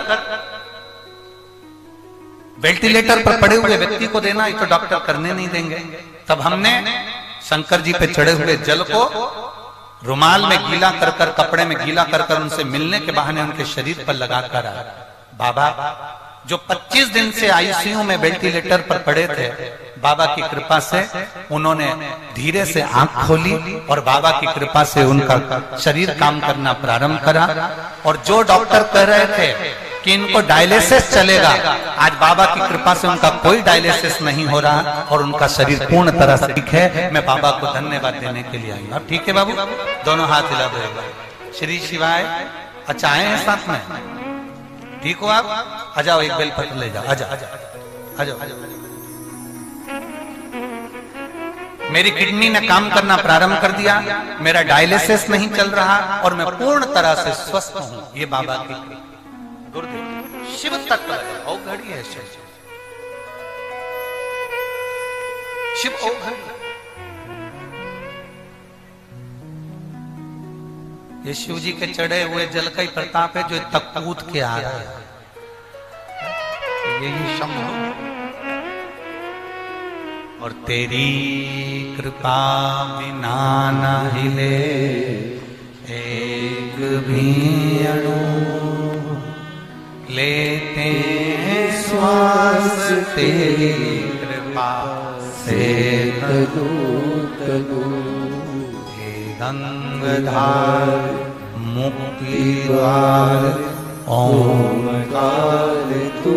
वेंटिलेटर पर पड़े हुए व्यक्ति को देना, ये तो डॉक्टर करने नहीं देंगे। तब हमने शंकर जी पे चढ़े हुए जल को रुमाल में गीला कर कर, कपड़े में गीला कर कर उनसे मिलने के बहाने उनके शरीर पर लगाकर आया। बाबा जो 25 दिन से आईसीयू में वेंटिलेटर पर पड़े थे, बाबा की कृपा से उन्होंने धीरे से आंख खोली और बाबा की कृपा से उनका शरीर काम करना प्रारंभ करा। और जो डॉक्टर कह रहे थे कि इनको डायलिसिस चलेगा, आज बाबा की कृपा से उनका कोई डायलिसिस नहीं हो रहा और उनका शरीर पूर्ण तरह से ठीक है। मैं बाबा को धन्यवाद देने के लिए आई। अब ठीक है बाबू, दोनों हाथ हिला दो। श्री शिवाय। अच्छा आए हैं साथ में? ठीक हो आप? आ जाओ, एक बेलपत्र ले जाओ। आ जाओ आ जाओ। मेरी किडनी ने काम करना प्रारंभ कर दिया, मेरा डायलिसिस नहीं चल रहा और मैं पूर्ण तरह से स्वस्थ हूं। ये बाबा की गुरुदेव शिव तत्व है, औघड़ी है शिव। शिव औघड़ी। ये शिव जी के चढ़े हुए जल का ही प्रताप है जो तक कूद के आ रहा है। यही शंभु। और तेरी कृपा बिना न हिले एक भी अणु, लेते श्वास तेरी कृपा से तनु तनु। गंगाधार मुक्ति द्वार ओमकार तू,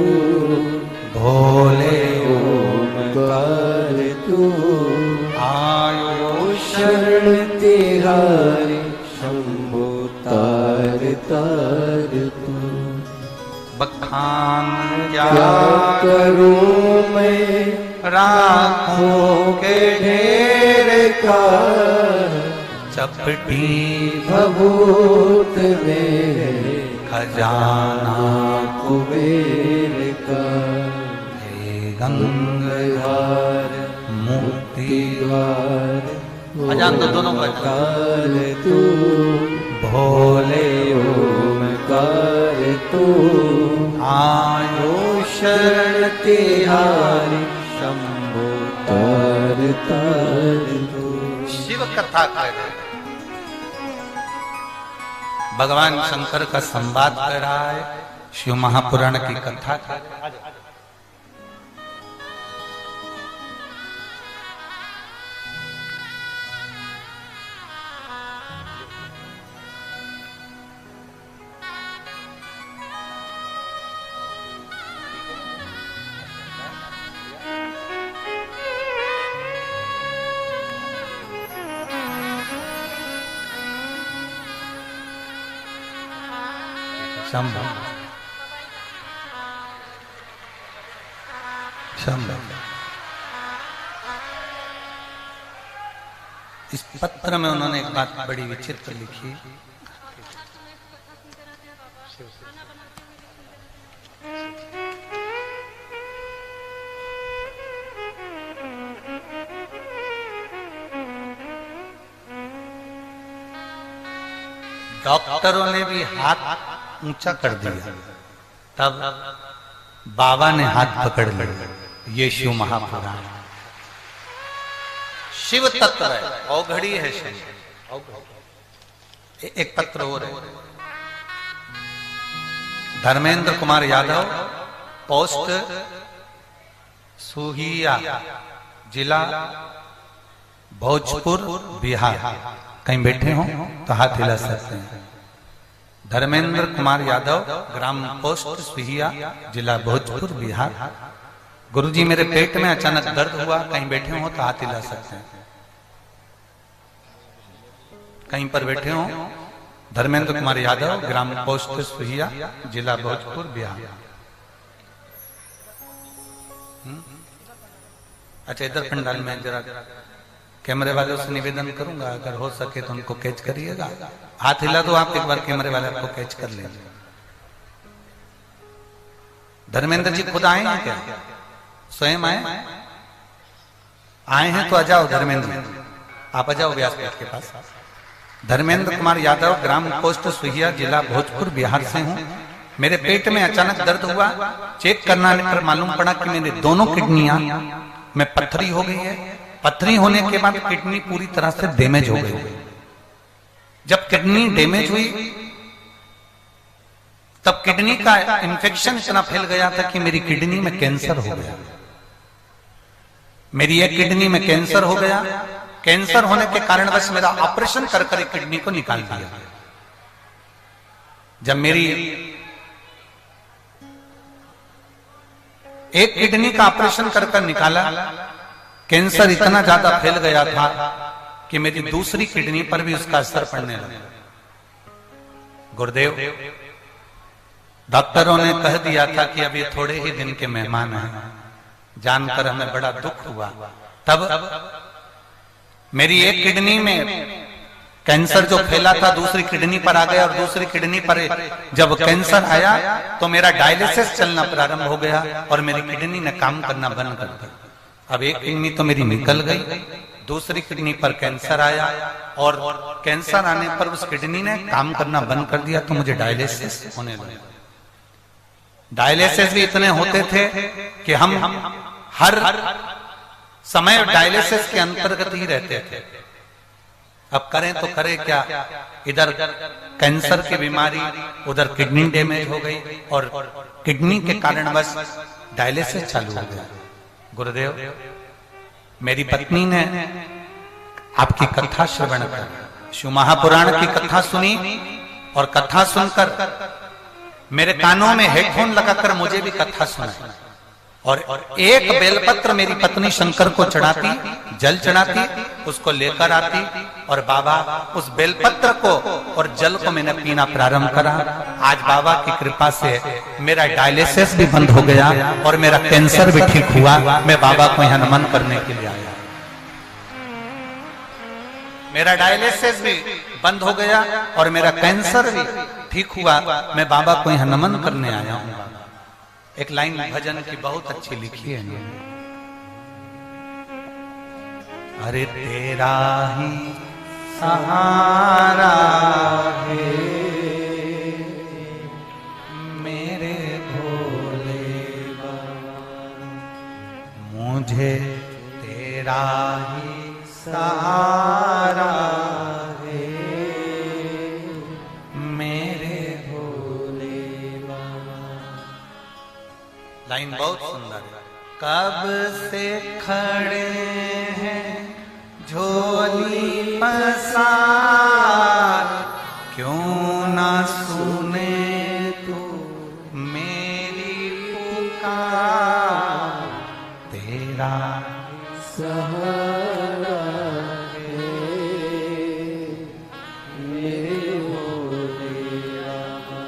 भोले ओमकार तू। आयो शरण तिहारी शंभो तार तार तू। बखान क्या करूं मैं राखों के ढेर का, चपटी भभूत में खजाना कुबेर का। हे गंगाधार मुक्ति द्वार अजान दो दोनों का। ओमकार तू, भोले ओमकार तू। आयो शरण तिहारी शंभो तार तार तू। शिव कथा कर रहे हैं। भगवान शंकर का संवाद कर रहा है, शिव महापुराण की कथा कर रहा है। शंभु शंभु। इस पत्र में उन्होंने एक बात बड़ी विचित्र लिखी। डॉक्टरों ने भी हाथ ऊंचा कर दिया, तब बाबा ने हाथ पकड़ लिया। ये शिव महापुराण। शिव तत्व है, औघड़ी है शनि। एक पत्र और है, धर्मेंद्र कुमार यादव, पोस्ट सुहिया, जिला भोजपुर, बिहार। कहीं बैठे हो तो हाथ हिला सकते हैं। धर्मेंद्र कुमार यादव, ग्राम पोस्ट सुहिया, जिला भोजपुर, बिहार। गुरुजी मेरे पेट में अचानक दर्द हुआ, कहीं बैठे हो तो हाथ हिला सकते हैं। कहीं पर बैठे हो। धर्मेंद्र कुमार यादव, ग्राम पोस्ट सुहिया, जिला भोजपुर, बिहार। अच्छा, इधर पंडाल में जरा कैमरे वालों से निवेदन करूंगा, अगर हो सके तो उनको कैच करिएगा। हाथ हिला दो आप एक बार, कैमरे वाले आपको कैच कर लेंगे। धर्मेंद्र जी खुद आए हैं क्या? स्वयं आए? आए हैं तो आ जाओ धर्मेंद्र, आप आ जाओ व्यासपीठ के पास। धर्मेंद्र कुमार यादव, ग्राम पोस्ट सुहिया, जिला भोजपुर, बिहार से हूं। मेरे पेट में अचानक दर्द हुआ, चेक करने पर मालूम पड़ा कि मेरे दोनों किडनियां में पत्थरी हो गई है। पत्थरी होने के बाद किडनी पूरी तरह से डैमेज हो गई। जब किडनी डैमेज हुई तब किडनी का इंफेक्शन इतना फैल गया था कि मेरी किडनी में कैंसर हो गया। मेरी एक किडनी में कैंसर हो गया। कैंसर होने के कारण बस मेरा ऑपरेशन कर कर किडनी को निकाल दिया। जब मेरी एक किडनी का ऑपरेशन कर कर निकाला, कैंसर इतना ज्यादा फैल गया था कि मेरी दूसरी किडनी पर भी उसका असर पड़ने लगा। गुरुदेव, डॉक्टरों ने कह दिया था कि अब ये थोड़े ही दिन के मेहमान हैं। जानकर हमें बड़ा दुख हुआ। तब मेरी एक किडनी में कैंसर जो फैला था दूसरी किडनी पर आ गया, और दूसरी किडनी पर जब कैंसर आया तो मेरा डायलिसिस चलना प्रारंभ हो गया और मेरी किडनी ने काम करना बंद कर दिया। अब एक किडनी तो मेरी निकल गई, दूसरी किडनी पर कैंसर आया, और कैंसर आने पर उस किडनी ने काम करना बंद कर दिया, तो मुझे डायलिसिस होने लगा। डायलिसिस भी इतने होते थे कि हम हर समय डायलिसिस के अंतर्गत ही रहते थे। अब करें तो करें क्या, इधर कैंसर की बीमारी, उधर किडनी डैमेज हो गई, और किडनी के कारण बस डायलिसिस चालू हो गया। गुरुदेव, मेरी पत्नी ने आपकी कथा श्रवण कर, शिव महापुराण की कथा सुनी, और कथा सुनकर मेरे कानों में हेडफोन लगाकर मुझे भी कथा सुनाई। और एक बेलपत्र मेरी पत्नी शंकर को चढ़ाती, जल चढ़ाती, उसको लेकर आती, और बाबा उस बेलपत्र को और जल को मैंने पीना प्रारंभ करा। आज बाबा की कृपा से मेरा डायलिसिस भी बंद हो गया और मेरा कैंसर भी ठीक हुआ। मैं बाबा को यहाँ नमन करने के लिए आया। मेरा डायलिसिस भी बंद हो गया और मेरा कैंसर भी ठीक हुआ। मैं बाबा को यहाँ नमन करने आया हूँ। एक लाइन भजन की बहुत अच्छी लिखी है। अरे तेरा ही सहारा है मेरे भोले बाबा, मुझे तेरा ही सहारा है मेरे भोले बाबा। लाइन बहुत सुंदर है। कब से खड़े हैं झोली पसार, क्यों ना सुने तू मेरी पुकार, तेरा सहारा है मेरे भोले बाबा।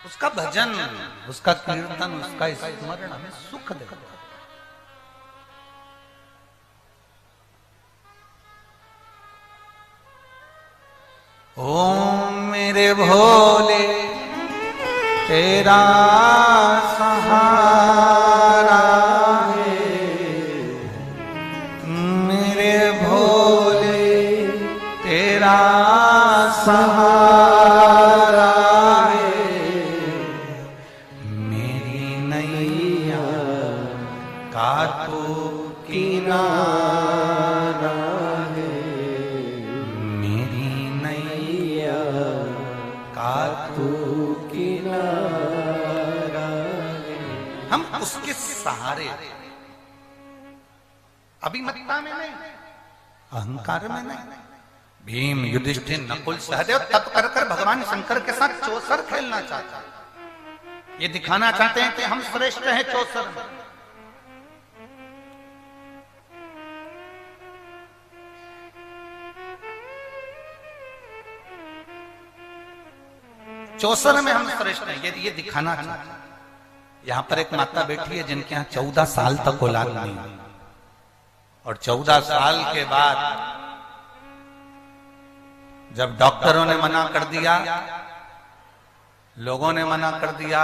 उसका भजन, उसका कीर्तन, उसका स्मरण हमें सुख देता है। ओम मेरे भोले तेरा सहारा है, मेरे भोले तेरा सहारा है, मेरी नैया का तू किनारा है, मेरी नैया का तू किनारा है। हम उसके सहारे, अभिमत्ता में नहीं, अहंकार में नहीं। भीम, युधिष्ठिर, नकुल, सहदेव तप कर कर भगवान शंकर के साथ चौसर खेलना चाहते हैं। ये दिखाना चाहते हैं कि हम श्रेष्ठ हैं चौसर में। चौसर में हम श्रेष्ठ हैं, ये दिखाना चाहते हैं। यहां पर एक माता बैठी है जिनके यहां 14 साल तक औलाद नहीं हुई, और 14 साल के बाद जब डॉक्टरों ने मना कर दिया, लोगों ने मना कर दिया,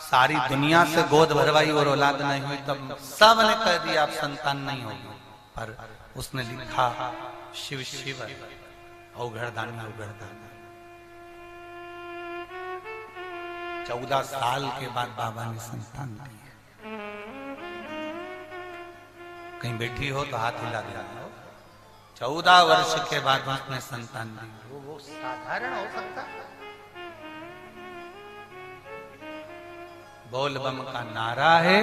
सारी दुनिया से गोद भरवाई और औलाद नहीं हुई, तब सब ने कह दिया आप संतान नहीं होगी। पर उसने लिखा शिव शिव औघड़दानी औघड़दानी। 14 साल के बाद बाबा ने संतान दी। कहीं बैठी हो तो हाथ हिला दिया। 14 वर्ष के बाद उसने संतान दी। वो साधारण हो सकता? बोल बम का नारा है,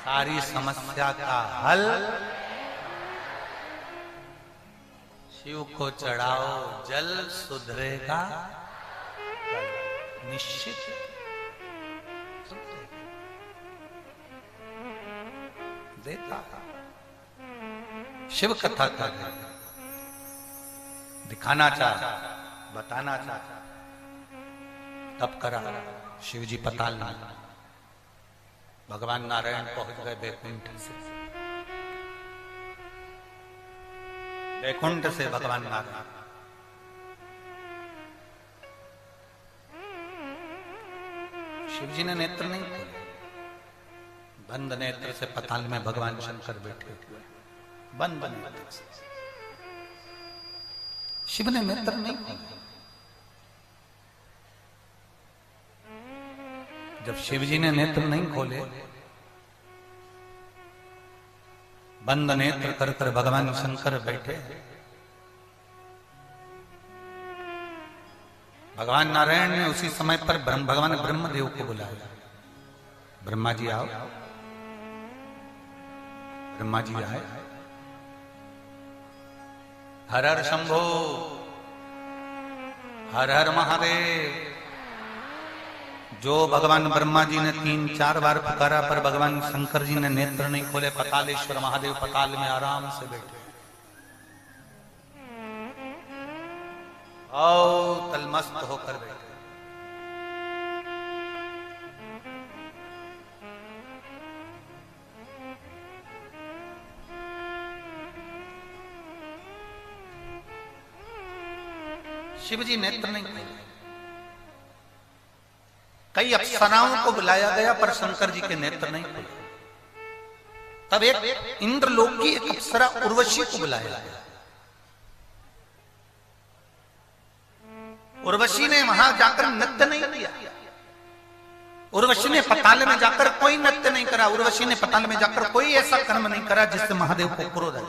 सारी समस्या का हल। शिव को चढ़ाओ जल, सुधरेगा निश्चित। देता शिव कथा कर दिखाना चाह, बताना चाह, तब करा शिव जी पताल में। भगवान नारायण पहुंच गए बैकुंठ से। बैकुंठ से भगवान नारायण शिव जी ने नेत्र नहीं खोले, बंद नेत्र से पताल में भगवान शंकर बैठे हुए, बंद नेत्र से। शिव ने नेत्र नहीं खोले। जब शिव जी ने नेत्र नहीं खोले, बंद नेत्र कर कर भगवान शंकर बैठे, भगवान नारायण ने उसी समय पर भगवान ब्रह्मदेव को बुलाया। ब्रह्मा जी आओ। ब्रह्मा जी आए। हर हर शंभो, हर हर महादेव। जो भगवान ब्रह्मा जी ने 3-4 बार पुकारा, पर भगवान शंकर जी ने नेत्र नहीं खोले। पतालेश्वर महादेव पताल में आराम से बैठे। आओ तलमस्त होकर बैठे। शिव जी नेत्र नहीं खोले। कई अप्सराओं को बुलाया गया, पर शंकर जी के नेत्र नहीं खोले। तब एक इंद्रलोक की एक अप्सरा उर्वशी को बुलाया गया। उर्वशी ने वहां जाकर नृत्य नहीं किया। उर्वशी ने पताल में जाकर कोई नृत्य नहीं करा। उर्वशी ने पताल में जाकर कोई ऐसा कर्म नहीं करा जिससे महादेव को क्रोध आए।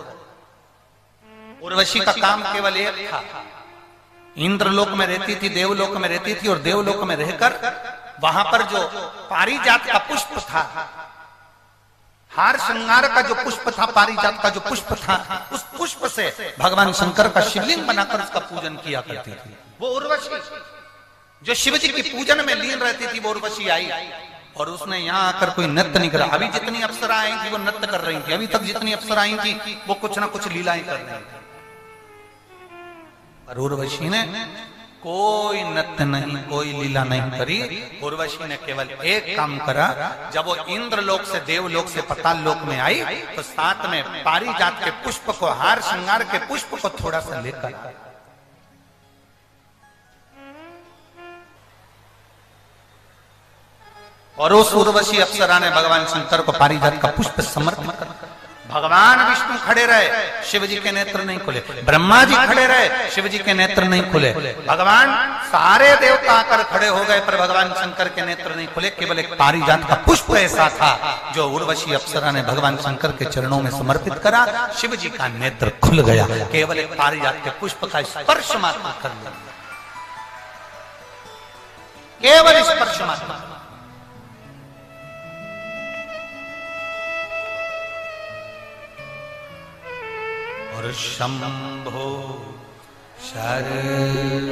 उर्वशी का काम केवल एक था, इंद्रलोक में रहती थी, देवलोक में रहती थी, और देवलोक में रहकर वहां पर जो पारिजात का पुष्प था, हार श्रृंगार का जो पुष्प था, पारिजात का जो पुष्प था, उस पुष्प से भगवान शंकर का शिवलिंग बनाकर उसका पूजन किया करती थी। वो उर्वशी जो शिव जी की पूजन में लीन रहती थी, वो उर्वशी आई और उसने यहाँ आकर कोई नृत्य नहीं करा। अभी जितनी अप्सरा आई थी वो नृत्य कर रही थी। अभी तक जितनी अप्सरा आई थी वो कुछ ना कुछ लीलाएं कर रही थी। पर उर्वशी ने कोई नृत्य नहीं, कोई लीला नहीं करी। उर्वशी ने केवल एक काम करा। जब वो इंद्रलोक से, देवलोक से पताल लोक में आई, तो साथ में पारिजात के पुष्प को, हार श्रृंगार के पुष्प को थोड़ा सा लेकर और उस उर्वशी अप्सरा ने भगवान शंकर को पारिजात का पुष्प समर्पित कर। भगवान विष्णु खड़े रहे, शिव जी के नेत्र नहीं खुले। ब्रह्मा जी खड़े रहे, शिव जी के नेत्र नहीं खुले। भगवान सारे देवता आकर खड़े हो गए, पर भगवान शंकर के नेत्र नहीं खुले। केवल एक पारिजात का पुष्प ऐसा था जो उर्वशी अप्सरा ने भगवान शंकर के चरणों में समर्पित करा, शिव जी का नेत्र खुल गया। केवल एक पारिजात के पुष्प का स्पर्श मात्र कर लिया, केवल स्पर्श मात्र। और शंभो शरण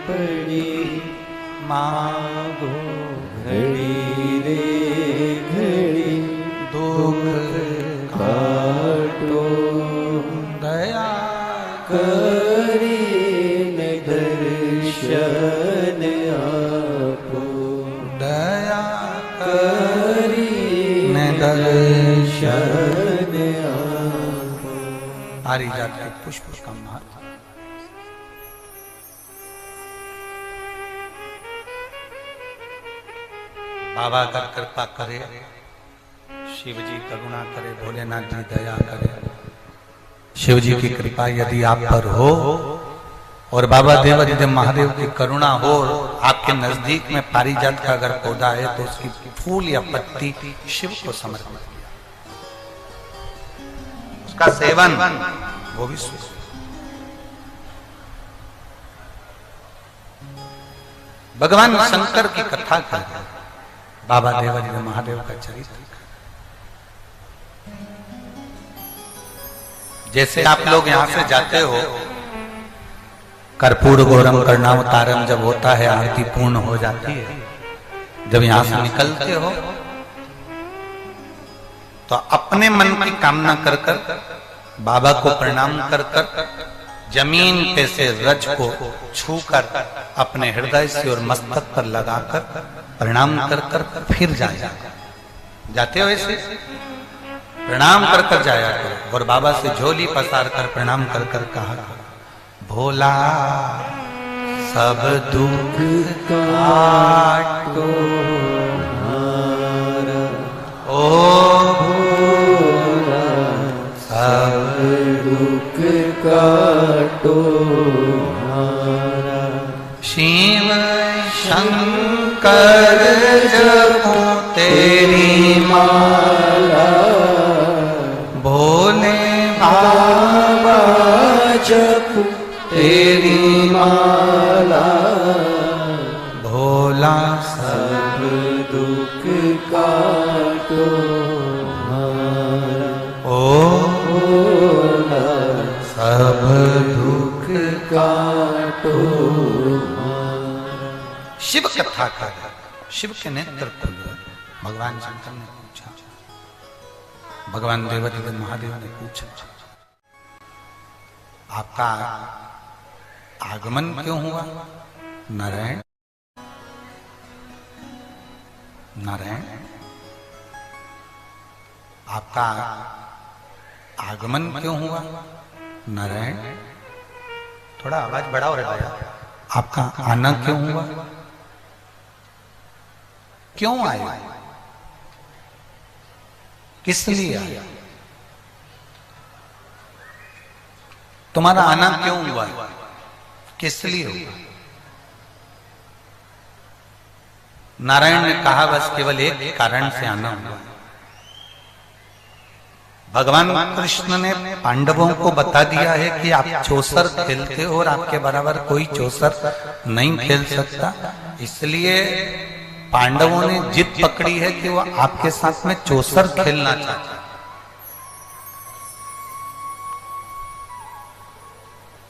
पड़ी मांगो घड़ी रे घड़ी दुख काटो दया करी न दर्शन आपो दया करी न दर्शन पारिजात के पुष्प का महत्व। बाबा अगर कृपा करे, शिव जी करुणा करे, भोलेनाथ जी दया करे, शिव जी की कृपा यदि आप पर हो और बाबा देवाधिदेव महादेव की करुणा हो, आपके नजदीक में पारिजात का अगर पौधा है तो उसकी फूल या पत्ती शिव को समर्पित किया, उसका सेवन वो भी स्वीकार। भगवान शंकर की कथा कर, बाबा देवाधिदेव महादेव का चरित्र। जैसे आप लोग यहां से जाते हो, कर्पूर गौरम कर्णावतारम जब होता है, आरती पूर्ण हो जाती है, जब यहां से निकलते हो तो अपने मन की कामना कर कर बाबा को प्रणाम कर कर जमीन पे से रज को छूकर अपने हृदय से और मस्तक पर लगाकर प्रणाम कर कर फिर जाते हो। ऐसे प्रणाम कर कर जाया करो और बाबा से झोली पसार कर प्रणाम कर कर कहा, भोला सब दुख काटो ओ भोला सब दुख काटो शिव शंकर जपो तेरी माला, भोले बाबा जपो तेरी माला, भोला सब दुख काटो ओ भोला सब दुख काटो। शिव कथा का शिव के नेत्र खुले। भगवान शंकर ने पूछा, भगवान देवाधिदेव महादेव ने पूछा, आपका आगमन क्यों हुआ? नारायण नारायण आपका आगमन क्यों हुआ? नारायण थोड़ा आवाज बढ़ाओ रे भैया। आपका आना क्यों हुआ? क्यों आए? किस लिए आए? तुम्हारा आना क्यों हुआ? किस लिए हुआ? नारायण ने कहा, बस केवल एक कारण से आना हुआ। भगवान कृष्ण ने पांडवों को बता दिया है कि आप चौसर खेलते हो और आपके बराबर कोई चौसर नहीं खेल सकता, इसलिए पांडवों ने जिद पकड़ी है कि वो आपके साथ में चौसर खेलना चाहते हैं।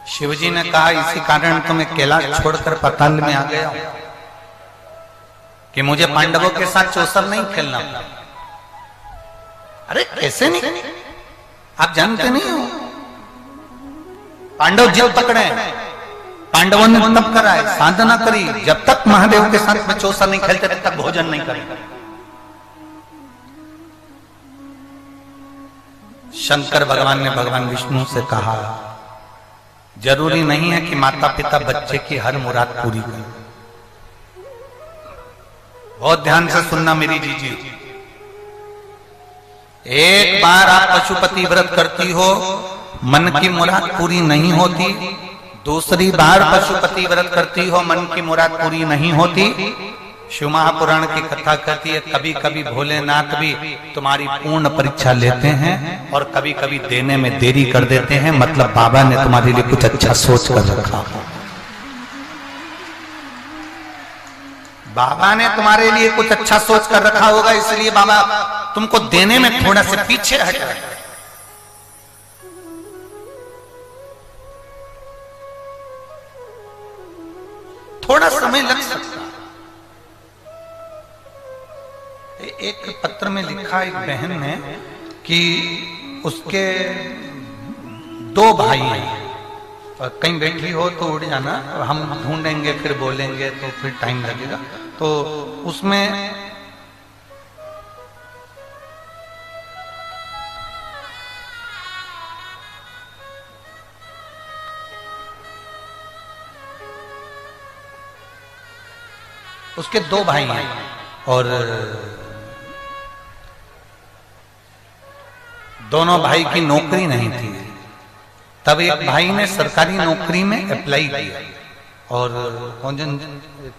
शिवजी ने कहा, इसी कारण तो मैं कैलाश छोड़कर पाताल में आ गया हूं कि मुझे पांडवों के साथ चौसर नहीं खेलना। अरे कैसे नहीं? आप जानते नहीं हो, पांडव जिद पकड़े, पांडवों ने तप करा है, साधना करी, जब तक महादेव के साथ में चौसर नहीं खेलते तब तक भोजन नहीं करेंगे। शंकर भगवान ने भगवान विष्णु से कहा, जरूरी नहीं है कि माता पिता बच्चे की हर मुराद पूरी करें। बहुत ध्यान से सुनना मेरी जीजी। एक बार आप पशुपति व्रत करती हो, मन की मुराद पूरी नहीं होती। दूसरी बार पशुपति व्रत करती हो, मन की मुराद पूरी नहीं होती। शिव महापुराण की कथा कहती है कभी कभी भोलेनाथ भी तुम्हारी पूर्ण परीक्षा लेते हैं और कभी कभी देने में देरी कर देते हैं। मतलब बाबा ने तुम्हारे लिए कुछ अच्छा सोच कर रखा। बाबा ने तुम्हारे लिए कुछ अच्छा सोच कर रखा होगा, इसलिए बाबा तुमको देने में थोड़ा से पीछे हट रहे हैं। थोड़ा समय लग सकता। एक पत्र में लिखा एक बहन ने कि उसके 2 भाई हैं और कहीं बैठी हो तो उड़ जाना, हम ढूंढेंगे फिर बोलेंगे तो फिर टाइम लगेगा। तो उसमें उसके 2 भाई हैं और दोनों भाई की नौकरी नहीं थी। तब एक भाई ने सरकारी नौकरी में अप्लाई किया और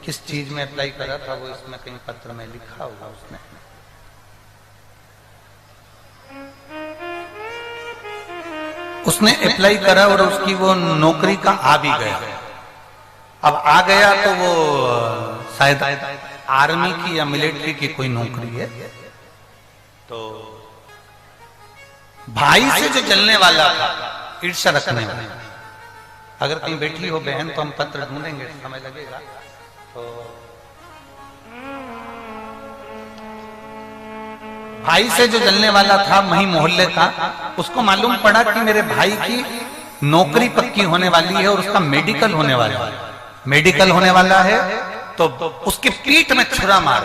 किस चीज में अप्लाई करा था वो इसमें कहीं पत्र में लिखा होगा। उसने अप्लाई करा और उसकी वो नौकरी का आ भी गया। अब आ गया तो वो शायद आर्मी की या मिलिट्री की कोई नौकरी है। तो भाई से जो जलने वाला था, ईर्ष्या रखने वाला, अगर कहीं बैठी हो बहन तो हम पत्र ढूंढेंगे, समय लगेगा। तो भाई से जो जलने वाला था वही मोहल्ले का, उसको मालूम पड़ा कि मेरे भाई की नौकरी पक्की होने वाली है और उसका मेडिकल होने वाला है। मेडिकल होने वाला है तो उसकी पीठ में छुरा मार।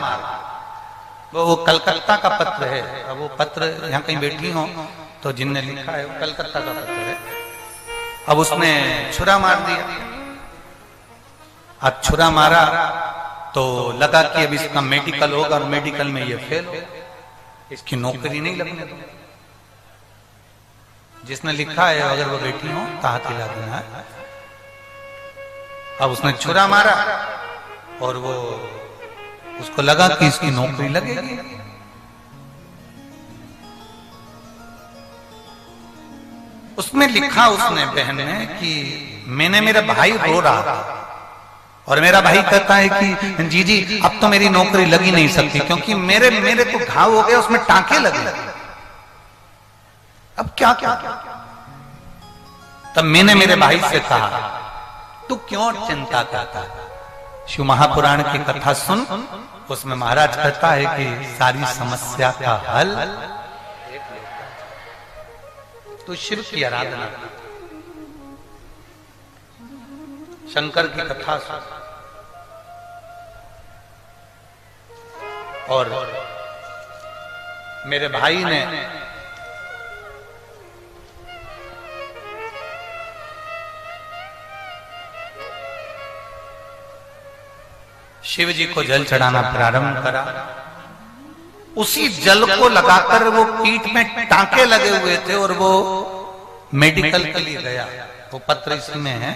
वो कलकत्ता का पत्र है। अब वो पत्र यहाँ कहीं बैठी हो तो जिनने लिखा है वो कलकत्ता का पत्र है। अब उसने छुरा मार दिया। अब छुरा मारा तो लगा कि अब इसका मेडिकल होगा और मेडिकल में ये फेल हो, इसकी नौकरी नहीं लगने दो। जिसने लिखा है अगर वो बैठी हो तो हाथ हिला देना है। अब उसने छुरा मारा और वो उसको लगा कि इसकी नौकरी लगेगी। उसमें लिखा उसने बहन ने कि मैंने मेरा भाई रो रहा था और मेरा भाई कहता है कि जी अब तो मेरी नौकरी लग ही नहीं सकती क्योंकि मेरे को घाव हो गया, उसमें टांके लगे। अब क्या क्या तब मैंने मेरे भाई से कहा तू क्यों चिंता करता है, शिव महापुराण की कथा सुन। उसमें महाराज कहता है कि सारी समस्या का हल तो शिव की आराधना, शंकर की कथा सुन। और मेरे भाई ने शिव जी को जल चढ़ाना प्रारंभ करा। उसी जल को लगाकर वो पीठ में टांके लगे हुए थे और वो मेडिकल के लिए गया। वो पत्र इसमें है,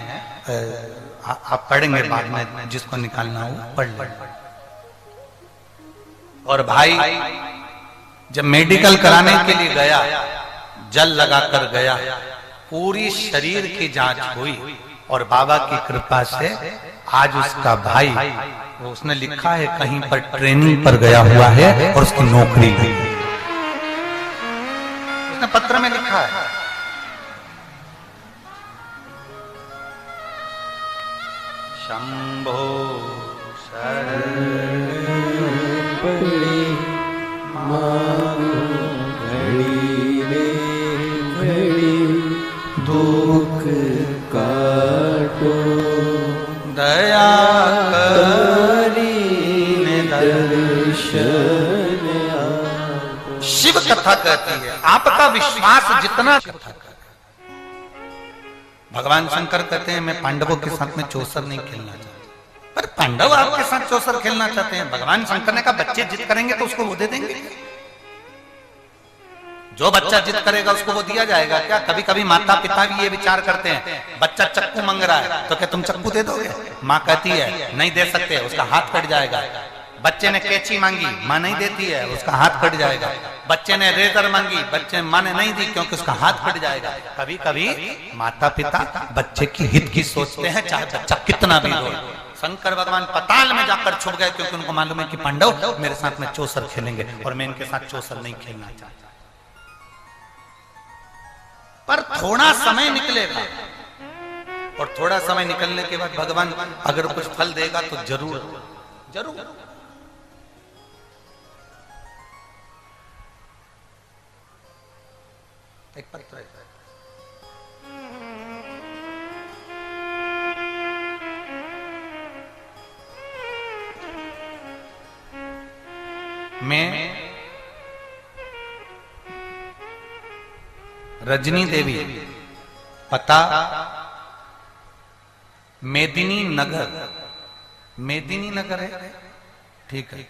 आप पढ़ेंगे बाद में, जिसको निकालना हो पढ़ ले। और भाई जब मेडिकल कराने के लिए गया, जल लगाकर गया, पूरी शरीर की जांच हुई और बाबा की कृपा से आज उसका भाई, वो उसने लिखा है कहीं पर ट्रेनिंग पर गया हुआ है और उसकी नौकरी हुई। उसने पत्र में लिखा है। शंभो दुख काटो दया शिव कथा कहती है आपका विश्वास जितना कथा कर। भगवान शंकर कहते हैं मैं पांडवों के साथ में चौसर नहीं खेलना चाहता। पर पांडव आपके साथ चौसर खेलना चाहते हैं। भगवान शंकर ने कहा बच्चे जिद करेंगे तो उसको वो दे देंगे, जो बच्चा जिद करेगा उसको वो दिया जाएगा। क्या कभी कभी माता पिता भी ये विचार करते हैं, बच्चा चक्कू मांग रहा है तो क्या तुम चक्कू दे दोगे? माँ कहती है नहीं दे सकते, उसका हाथ कट जाएगा। बच्चे ने कैंची मांगी, माँ नहीं देती है, उसका हाथ कट जाएगा। बच्चे ने रेजर मांगी, बच्चे माँ ने नहीं दी क्योंकि उसका हाथ कट जाएगा। कभी कभी माता पिता बच्चे की हित की सोचते हैं, चाहे बच्चा कितना भी हो। शंकर भगवान पताल में जाकर छुप गए क्योंकि उनको मालूम है कि पांडव मेरे साथ में चौसर खेलेंगे और मैं इनके साथ चौसर नहीं खेलना चाहता। पर थोड़ा समय निकलेगा और थोड़ा समय निकलने के बाद भगवान अगर कुछ फल देगा तो जरूर जरूर। एक पत्र है, मैं रजनी देवी, पता मेदिनी नगर, मेदिनी नगर है, ठीक है।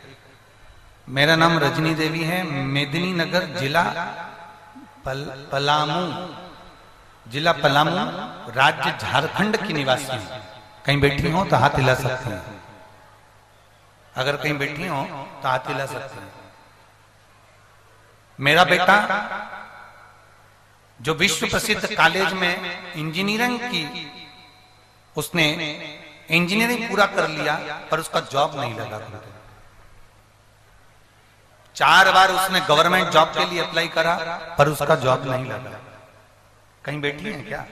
मेरा नाम रजनी देवी है, मेदिनी नगर, जिला पलामू, जिला पलामू, राज्य झारखंड की निवासी हूं। कहीं बैठी हो तो हाथ हिला सकते हैं, अगर कहीं बैठी हो तो हाथ हिला सकते हैं। मेरा बेटा जो विश्व प्रसिद्ध कॉलेज में इंजीनियरिंग की, उसने इंजीनियरिंग पूरा कर लिया पर उसका जॉब नहीं लगा। 4 बार उसने गवर्नमेंट जॉब के लिए अप्लाई करा पर उसका जॉब नहीं लगा। कहीं बैठी है क्या?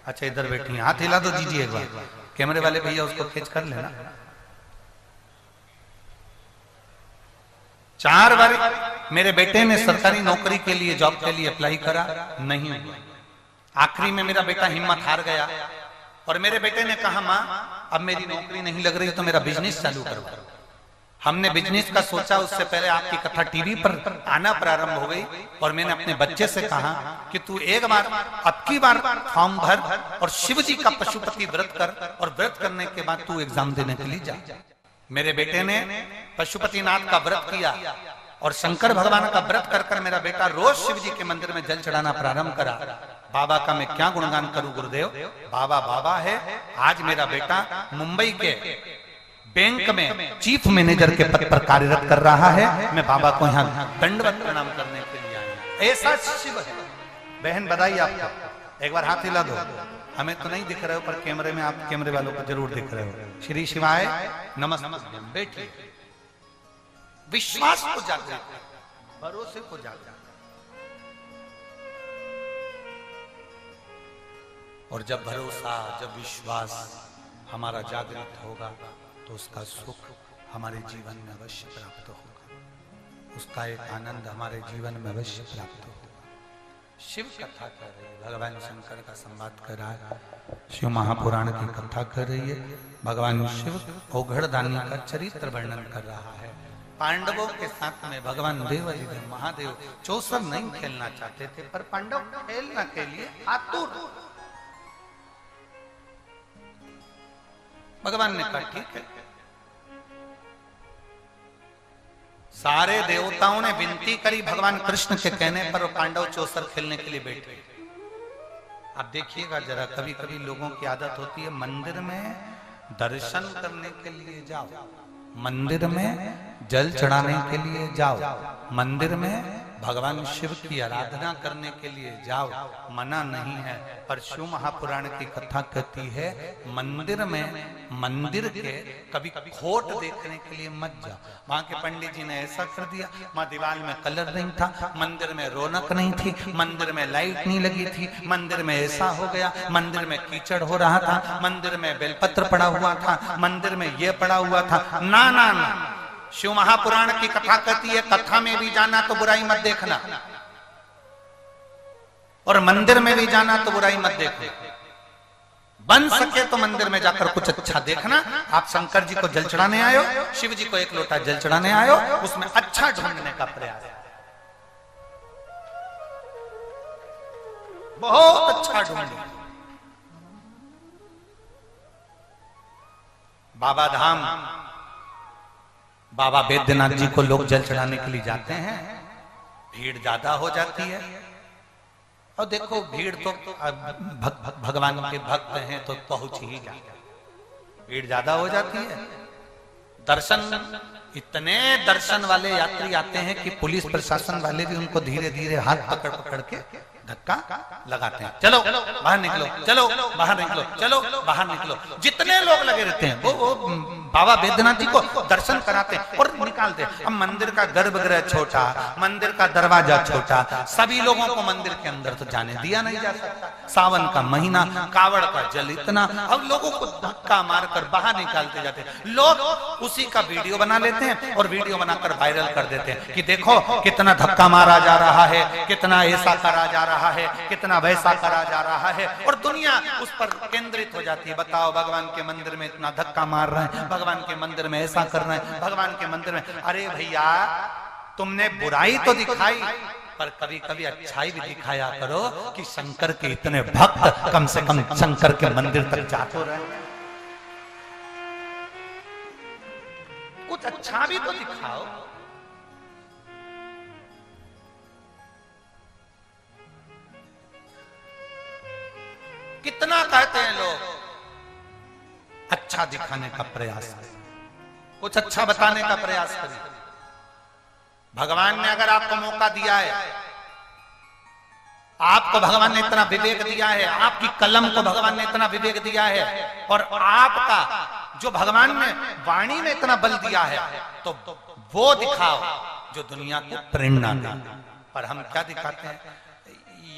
अच्छा इधर बैठी है, हाथ हिला दो दीजिए एक बार, कैमरे वाले भैया उसको खींच कर लेना। 4 बार मेरे बेटे ने सरकारी नौकरी के लिए, जॉब के लिए अप्लाई करा, नहीं हुआ। आखिरी में मेरा बेटा हिम्मत हार गया और मेरे बेटे ने कहा माँ अब मेरी नौकरी नहीं लग रही तो मेरा बिजनेस चालू करो। हमने बिजनेस का सोचा, उससे पहले आपकी कथा टीवी पर आना प्रारंभ हो गई और मैंने अपने बच्चे से कहा कि तू एक बार, अब की बार फॉर्म भर और शिव जी का पशुपति व्रत कर और व्रत करने के बाद तू एग्जाम देने के लिए जा। मेरे बेटे ने पशुपतिनाथ का व्रत किया और शंकर भगवान का व्रत कर कर मेरा बेटा रोज शिव जी के मंदिर में जल चढ़ाना प्रारंभ करा। बाबा का मैं क्या गुणगान करूं गुरुदेव, बाबा बाबा है। आज मेरा बेटा मुंबई के बैंक में चीफ मैनेजर के पद पर कार्यरत कर रहा है। मैं बाबा को यहाँ दंडवत प्रणाम करने के लिए आया। ऐसा शिव है। बहन बधाई आपको, एक बार हाथ हिला दो। हमें तो नहीं दिख रहे हो पर कैमरे में, आप कैमरे वालों को जरूर दिख रहे हो। श्री शिवाय नमस्ते। बैठिए, विश्वास को जागृत, भरोसे को जागृत। और जब भरोसा, जब विश्वास हमारा जागृत होगा तो उसका सुख हमारे जीवन में अवश्य प्राप्त होगा, उसका एक आनंद हमारे जीवन में अवश्य प्राप्त होगा। शिव कथा कर रही है, भगवान शंकर का संवाद कर रहा है, शिव महापुराण की कथा कर रही है। भगवान शिव औघड़दानी का चरित्र वर्णन कर रहा है। पांडवों के साथ में भगवान देवाधिदेव महादेव चौसर नहीं खेलना चाहते थे पर पांडव खेलने के लिए आतुर। भगवान ने कहा ठीक है। सारे देवताओं ने विनती करी भगवान कृष्ण के कहने पर पांडव चौसर खेलने के लिए बैठे। आप देखिएगा जरा, कभी कभी लोगों की आदत होती है मंदिर में दर्शन करने के लिए जाओ, मंदिर में जल चढ़ाने के लिए जाओ, मंदिर में भगवान शिव की आराधना करने के लिए जाओ, मना नहीं है। पर शिव महापुराण की कथा कहती है मंदिर में, मंदिर के कभी खोट देखने के लिए मत जाओ। वहां के पंडित जी ने ऐसा कर दिया, वहां दीवार में कलर नहीं था, मंदिर में रौनक नहीं थी, मंदिर में लाइट नहीं लगी थी, मंदिर में ऐसा हो गया, मंदिर में कीचड़ हो रहा था, मंदिर में बेलपत्र पड़ा हुआ था, मंदिर में ये पड़ा हुआ था। ना ना ना, शिव महापुराण की कथा कहती है कथा में भी जाना तो बुराई मत देखना और मंदिर में भी जाना तो बुराई मत देखना। बन सके तो मंदिर में जाकर कुछ अच्छा देखना। आप शंकर जी को जल चढ़ाने आयो, शिव जी को एक लोटा जल चढ़ाने आयो, उसमें अच्छा ढूंढने का प्रयास, बहुत अच्छा ढूंढो। बाबा धाम, बाबा बैद्यनाथ जी को लोग जल चढ़ाने के लिए जाते हैं, भीड़ ज्यादा हो जाती है। और देखो भीड़ तो भगवान के भक्त हैं तो पहुंच ही जाते, भीड़ ज्यादा हो जाती है। दर्शन, इतने दर्शन वाले यात्री आते हैं कि पुलिस प्रशासन वाले भी उनको धीरे धीरे हाथ पकड़ पकड़ के धक्का लगाते हैं, चलो बाहर निकलो, चलो बाहर निकलो, चलो बाहर निकलो। जितने लोग लगे रहते हैं वो बाबा बैद्यनाथ जी को दर्शन कराते हैं और निकालते हैं। अब मंदिर का गर्भगृह छोटा, मंदिर का दरवाजा छोटा, सभी लोगों को मंदिर के अंदर तो जाने दिया नहीं जा सकता। सावन का महीना, कावड़ का जल इतना, अब लोगों को धक्का मारकर बाहर निकालते जाते हैं। लोग उसी का वीडियो बना लेते हैं और वीडियो बनाकर वायरल कर देते हैं कि देखो कितना धक्का मारा जा रहा है, कितना ऐसा करा जा रहा है, कितना वैसा करा जा रहा है, और दुनिया उस पर केंद्रित हो जाती है। बताओ भगवान के मंदिर में इतना धक्का मार रहे हैं, भगवान के मंदिर में ऐसा कर रहे हैं, भगवान के मंदिर में। अरे भैया तुमने बुराई तो दिखाई, पर कभी कभी अच्छाई भी दिखाया करो कि शंकर के इतने भक्त कम से कम शंकर के मंदिर तक जा तो रहे, कुछ अच्छा भी तो दिखाओ। कितना कहते हैं लोग, अच्छा दिखाने का प्रयास करें, कुछ अच्छा बताने का प्रयास करें। भगवान ने अगर आपको मौका दिया है, आपको भगवान ने इतना विवेक दिया है, आपकी कलम को भगवान ने इतना विवेक दिया है, और आपका जो भगवान ने वाणी में इतना बल दिया है, तो वो दिखाओ जो दुनिया को प्रेरणा दे। पर हम क्या दिखाते हैं,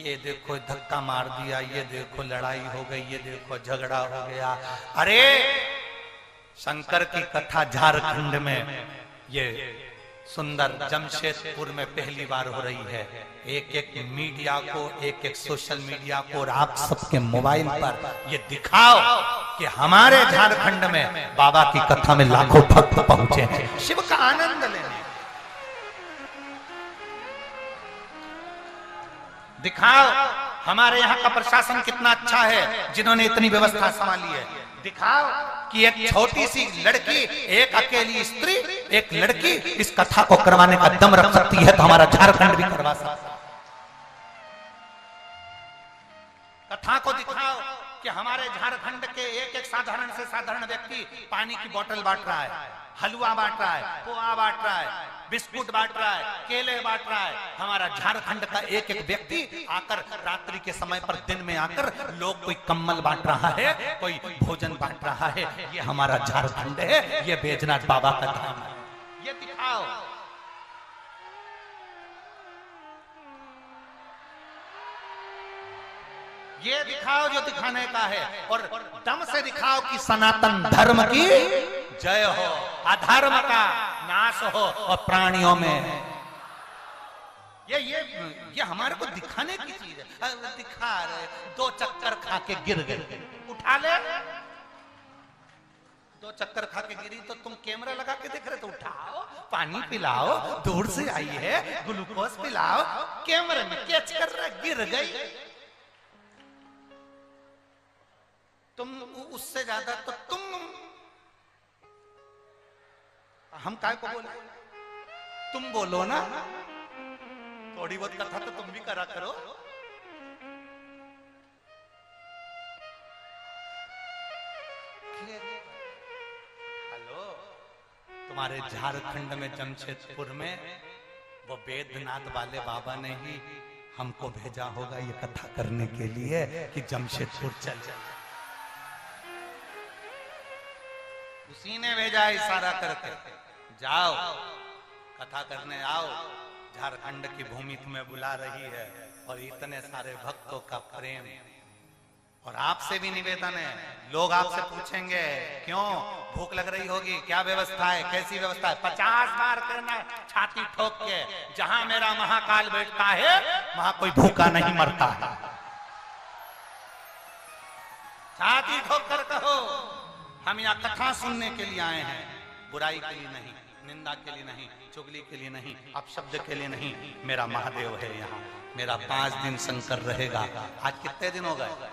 ये देखो धक्का मार दिया, ये देखो लड़ाई हो गई, ये देखो झगड़ा हो गया। अरे शंकर की कथा झारखंड में, ये सुंदर जमशेदपुर में पहली बार हो रही है। एक एक मीडिया को, एक एक सोशल मीडिया को और आप सबके मोबाइल पर ये दिखाओ कि हमारे झारखंड में बाबा की कथा में लाखों भक्त पहुंचे हैं शिव का आनंद लेने। दिखाओ हमारे यहाँ का प्रशासन कितना अच्छा है, जिन्होंने इतनी व्यवस्था संभाली है। दिखाओ कि एक छोटी सी लड़की, एक अकेली स्त्री, एक लड़की इस कथा को करवाने का दम रख सकती है, तो हमारा झारखंड भी करवा सकता है। कथा को दिखाओ कि हमारे झारखंड के एक एक साधारण से साधारण व्यक्ति पानी की बोतल बांट रहा है, हलवा बांट रहा है, पोहा बांट रहा है, बिस्कुट बांट रहा है, केले बांट रहा है। हमारा झारखंड का एक एक व्यक्ति आकर रात्रि के समय पर, दिन में आकर लोग कोई कम्बल बांट रहा है, कोई भोजन बांट रहा है। ये हमारा झारखंड है, ये बैजनाथ बाबा का धाम है। ये दिखाओ, ये दिखाओ जो दिखाने का है, और दम से दिखाओ कि सनातन धर्म की जय हो, अधर्म का नाश हो, और प्राणियों में ये हमारे को दिखाने की चीज है। दिखा रहे, दो चक्कर खा के गिर गए, उठा ले। दो चक्कर खा के गिरी तो तुम कैमरा लगा के देख रहे, तो उठाओ, पानी पिलाओ, दूर से आई है, ग्लूकोज पिलाओ, कैमरे में कैच कर रहा, गिर गई। तुम उससे ज्यादा तो तुम, हम काय को बोले, तुम बोलो ना, थोड़ी बहुत कथा तो तुम भी करा करो। हेलो, तुम्हारे झारखंड में जमशेदपुर में वो बैद्यनाथ वाले बाबा ने ही हमको भेजा होगा ये कथा करने के लिए कि जमशेदपुर चल जाए। उसी ने भेजा इशारा करके, जाओ कथा करने आओ, झारखंड की भूमि तुम्हें बुला रही है, और इतने सारे भक्तों का प्रेम। और आपसे भी निवेदन है, लोग आपसे पूछेंगे क्यों, भूख लग रही होगी, क्या व्यवस्था है, कैसी व्यवस्था है, 50 बार करना छाती ठोक के, जहां मेरा महाकाल बैठता है वहां कोई भूखा नहीं मरता है। छाती ठोक कर कहो, हम यहाँ कथा सुनने के लिए आए हैं, बुराई के लिए नहीं, निंदा के लिए नहीं, चुगली के लिए नहीं, अपशब्द के लिए नहीं। मेरा महादेव है यहाँ, मेरा 5 दिन शंकर रहेगा। आज कितने दिन हो गए?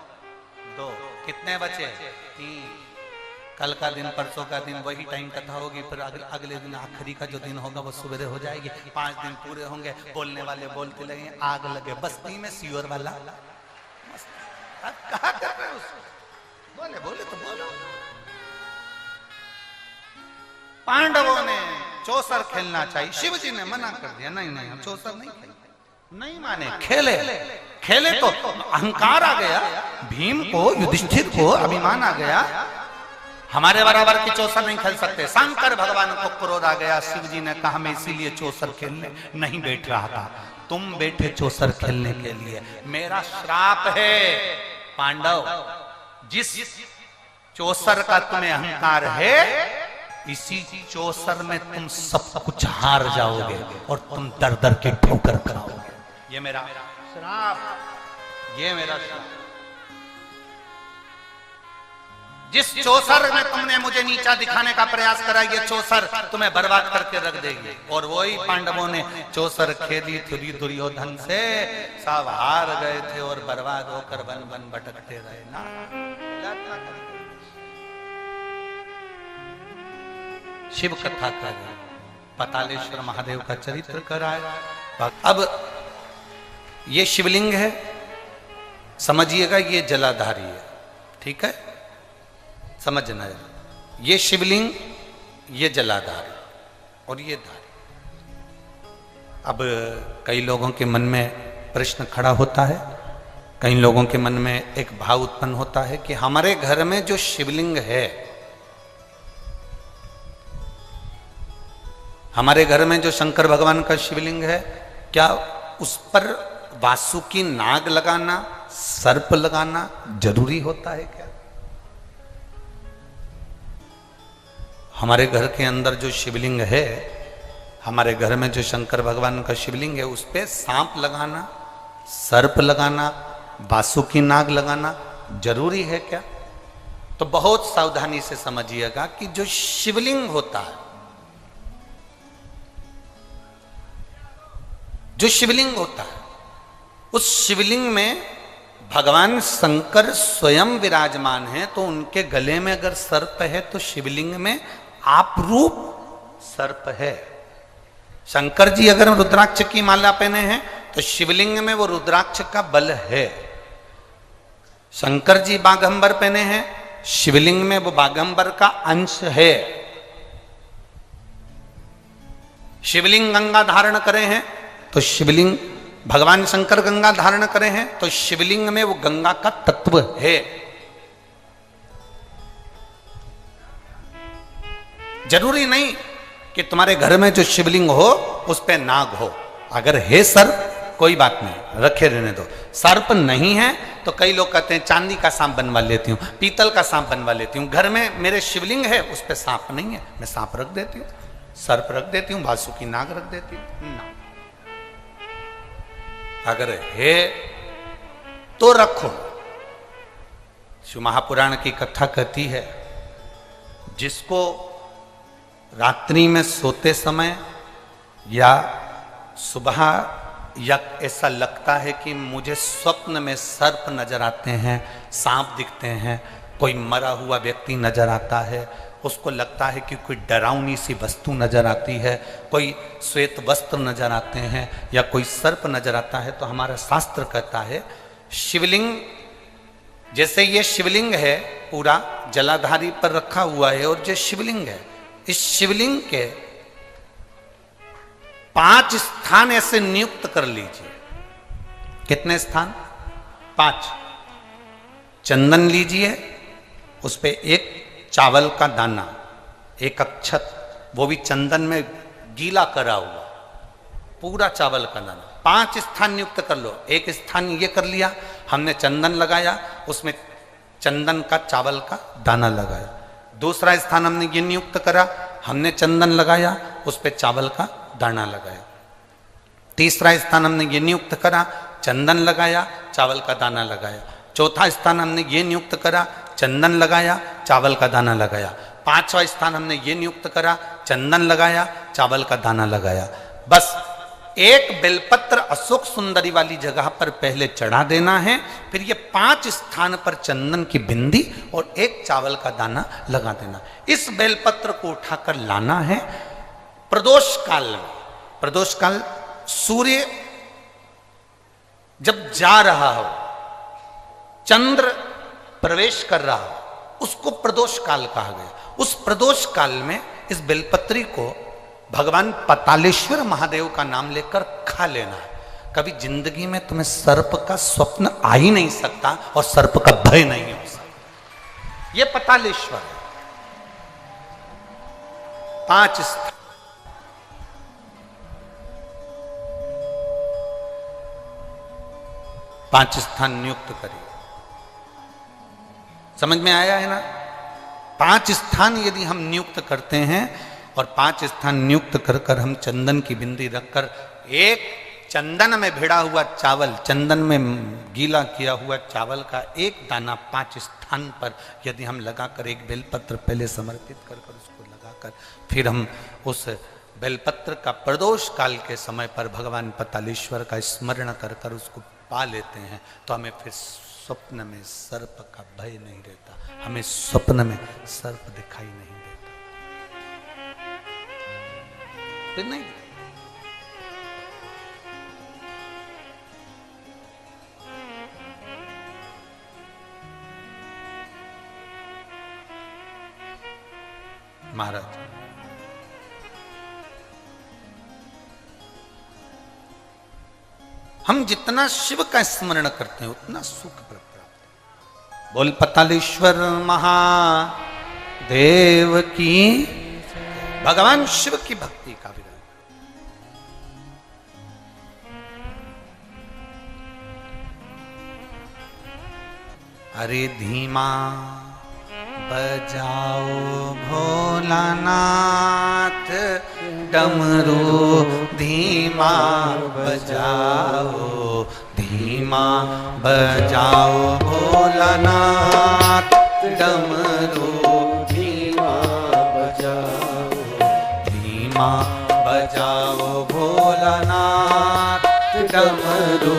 2, कितने बचे? 3। कल का दिन, परसों का दिन वही टाइम कथा होगी, फिर अगले दिन आखिरी का जो दिन होगा वो सवेरे हो जाएगी। 5 दिन पूरे होंगे, बोलने वाले बोलते लगे, आग लगे बस्ती में सीवर वाला। अब कहा कर रहे हो उसको? बोले बोले तो बोलो। पांडवों ने चौसर खेलना चाहिए, शिव जी ने मना कर दिया, नहीं नहीं हम चौसर नहीं खेलेंगे। नहीं माने, खेले खेले तो अहंकार आ गया भीम को, युधिष्ठिर को अभिमान आ गया, हमारे बराबर की चौसर नहीं खेल सकते। शंकर भगवान को क्रोध आ गया, शिव जी ने कहा मैं इसीलिए चौसर खेलने नहीं बैठ रहा था, तुम बैठे चौसर खेलने के लिए। मेरा श्राप है पांडव, जिस चौसर का तुम्हें अहंकार है, इसी चौसर में तुम सब कुछ हार जाओगे और तुम दर दर के ठोकर खाओगे। ये मेरा श्राप, ये मेरा श्राप। जिस चौसर में तुमने मुझे नीचा दिखाने का प्रयास करा, ये चौसर तुम्हें बर्बाद करके रख देगी। और वही पांडवों ने चौसर खेली थी दुर्योधन से, सब हार गए थे और बर्बाद होकर वन वन भटकते रहे ना। शिव कथा कर, पतालेश्वर महादेव का चरित्र कराए। अब ये शिवलिंग है, समझिएगा ये जलाधारी है, ठीक है, समझना है। ये शिवलिंग, ये जलाधारी और ये धारी। अब कई लोगों के मन में प्रश्न खड़ा होता है, कई लोगों के मन में एक भाव उत्पन्न होता है कि हमारे घर में जो शिवलिंग है, हमारे घर में जो शंकर भगवान का शिवलिंग है, क्या उस पर वासुकी नाग लगाना, सर्प लगाना जरूरी होता है क्या? हमारे घर के अंदर जो शिवलिंग है, हमारे घर में जो शंकर भगवान का शिवलिंग है, उस पे सांप लगाना, सर्प लगाना, वासुकी नाग लगाना जरूरी है क्या? तो बहुत सावधानी से समझिएगा कि जो शिवलिंग होता है, जो शिवलिंग होता है, उस शिवलिंग में भगवान शंकर स्वयं विराजमान है। तो उनके गले में अगर सर्प है तो शिवलिंग में आप रूप सर्प है। शंकर जी अगर रुद्राक्ष की माला पहने हैं तो शिवलिंग में वो रुद्राक्ष का बल है। शंकर जी बागंबर पहने हैं, शिवलिंग में वो बागंबर का अंश है। शिवलिंग गंगा धारण करे हैं तो शिवलिंग, भगवान शंकर गंगा धारण करे हैं तो शिवलिंग में वो गंगा का तत्व है। जरूरी नहीं कि तुम्हारे घर में जो शिवलिंग हो उस पे नाग हो। अगर है सर्प कोई बात नहीं, रखे रहने दो। सर्प नहीं है तो कई लोग कहते हैं चांदी का सांप बनवा लेती हूँ, पीतल का सांप बनवा लेती हूँ। घर में मेरे शिवलिंग है, उस पे सांप नहीं है, मैं सांप रख देती हूँ, सर्प रख देती हूँ, वासुकी नाग रख देती हूँ ना। अगर है तो रखो। शिव महापुराण की कथा कहती है, जिसको रात्रि में सोते समय या सुबह या ऐसा लगता है कि मुझे स्वप्न में सर्प नजर आते हैं, सांप दिखते हैं, कोई मरा हुआ व्यक्ति नजर आता है, उसको लगता है कि कोई डरावनी सी वस्तु नजर आती है, कोई श्वेत वस्त्र नजर आते हैं या कोई सर्प नजर आता है, तो हमारा शास्त्र कहता है शिवलिंग, जैसे ये शिवलिंग है पूरा जलाधारी पर रखा हुआ है, और जो शिवलिंग है, इस शिवलिंग के 5 स्थान ऐसे नियुक्त कर लीजिए। कितने स्थान? 5। चंदन लीजिए, उस पे एक चावल का दाना, एक अक्षत, वो भी चंदन में गीला करा हुआ, पूरा चावल का दाना। 5 स्थान नियुक्त कर लो। एक स्थान ये कर लिया, हमने चंदन लगाया, उसमें चंदन का चावल का दाना लगाया। दूसरा स्थान हमने ये नियुक्त करा, हमने चंदन लगाया, उस पर चावल का दाना लगाया। तीसरा स्थान हमने ये नियुक्त करा, चंदन लगाया, चावल का दाना लगाया। चौथा स्थान हमने ये नियुक्त करा, चंदन लगाया, चावल का दाना लगाया। 5वां स्थान हमने ये नियुक्त करा, चंदन लगाया, चावल का दाना लगाया। बस एक बेलपत्र अशोक सुंदरी वाली जगह पर पहले चढ़ा देना है, फिर ये 5 स्थान पर चंदन की बिंदी और एक चावल का दाना लगा देना। इस बेलपत्र को उठाकर लाना है प्रदोष काल में। प्रदोष काल सूर्य जब जा रहा हो, चंद्र प्रवेश कर रहा हो, उसको प्रदोष काल कहा गया। उस प्रदोष काल में इस बेलपत्री को भगवान पतालेश्वर महादेव का नाम लेकर खा लेना है। कभी जिंदगी में तुम्हें सर्प का स्वप्न आ ही नहीं सकता और सर्प का भय नहीं हो सकता। यह पतालेश्वर है। 5 स्थान, पांच स्थान नियुक्त करिए। समझ में आया है ना? 5 स्थान यदि हम नियुक्त करते हैं और 5 स्थान नियुक्त कर कर हम चंदन की बिंदी रखकर एक चंदन में भिड़ा हुआ चावल, चंदन में गीला किया हुआ चावल का एक दाना 5 स्थान पर यदि हम लगाकर एक बेलपत्र पहले समर्पित कर कर उसको लगाकर फिर हम उस बेलपत्र का प्रदोष काल के समय पर भगवान पतालेश्वर का स्मरण कर कर उसको पा लेते हैं तो हमें फिर स्वप्न में सर्प का भय नहीं रहता, हमें स्वप्न में सर्प दिखाई नहीं देता। फिर नहीं महाराज, हम जितना शिव का स्मरण करते हैं उतना सुख प्राप्त है। बोल पतालेश्वर महादेव की। भगवान शिव की भक्ति का विधान। अरे धीमा बजाओ भोलानाथ, डमरू धीमा बजाओ, धीमा बजाओ भोलानाथ, डमरू धीमा बजाओ, धीमा बजाओ भोलानाथ, डमरू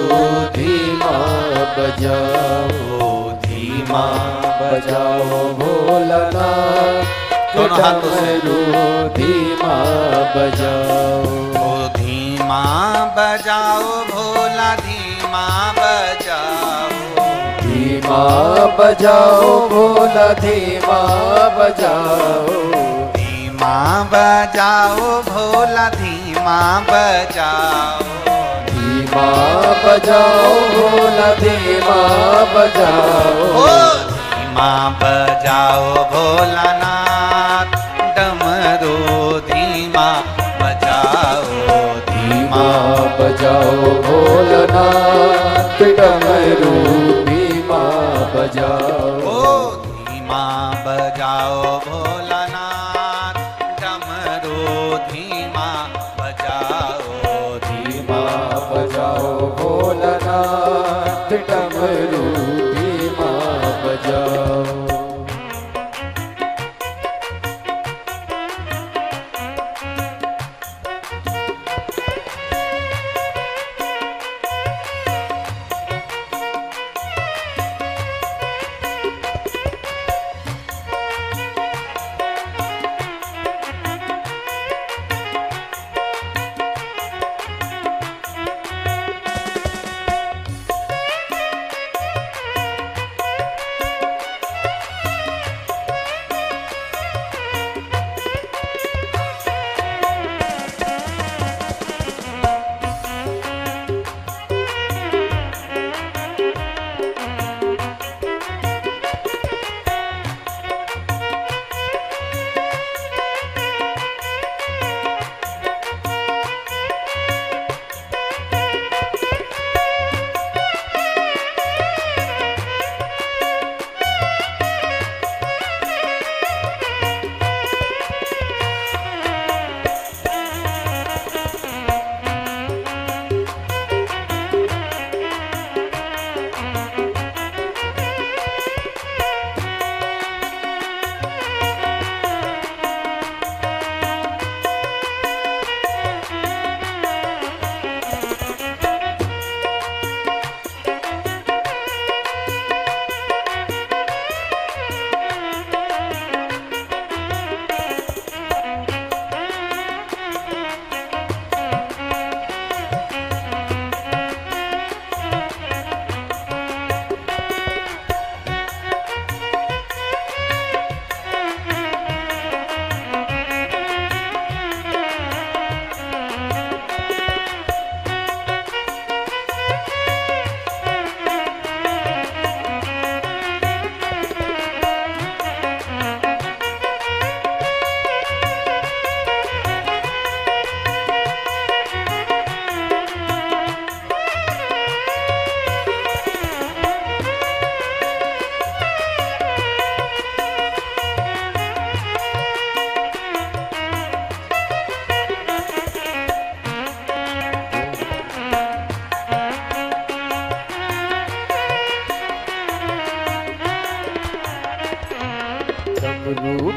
धीमा बजाओ, धीमा बजाओ भोलानाथ, दोनों हाथों से धीमा बजाओ, धीमा बजाओ भोला, धीमा बजाओ, धीमा बजाओ भोला, धीमा बजाओ, धीमा बजाओ भोला, धीमा बजाओ, धीमा बजाओ भोला, धीमा बजाओ, ओ धीमा बजाओ भोलानाथ, डमरू धीमा बजाओ, धीमा बजाओ भोलानाथ, डमरू धीमा बजाओ, ओ धीमा बजाओ भोलानाथ, डमरू धीमा बजाओ, धीमा बजाओ भोलानाथ, डमरू धीमा बजाओ।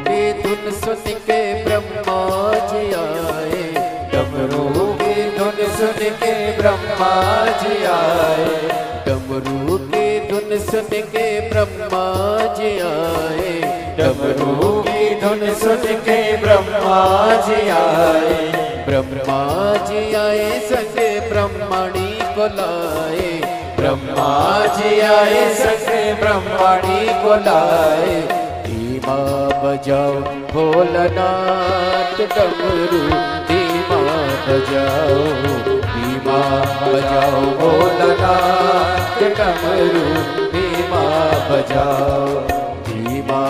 की धुन सुन के ब्रह्मा जी आए, डमरू की धुन सुन के ब्रह्मा जी आए, डमरू की धुन सुन के ब्रह्मा जी आए, डमरू की धुन सुन के ब्रह्मा जी आए, ब्रह्मा जी आए सके ब्रह्मणी को लाए, ब्रह्मा जी आए सके ब्रह्मणी को लाए, धीमा बजाओ भोलानाथ डमरू, धीमा बजाओ, धीमा बजाओ भोलानाथ डमरू, धीमा बजाओ, धीमा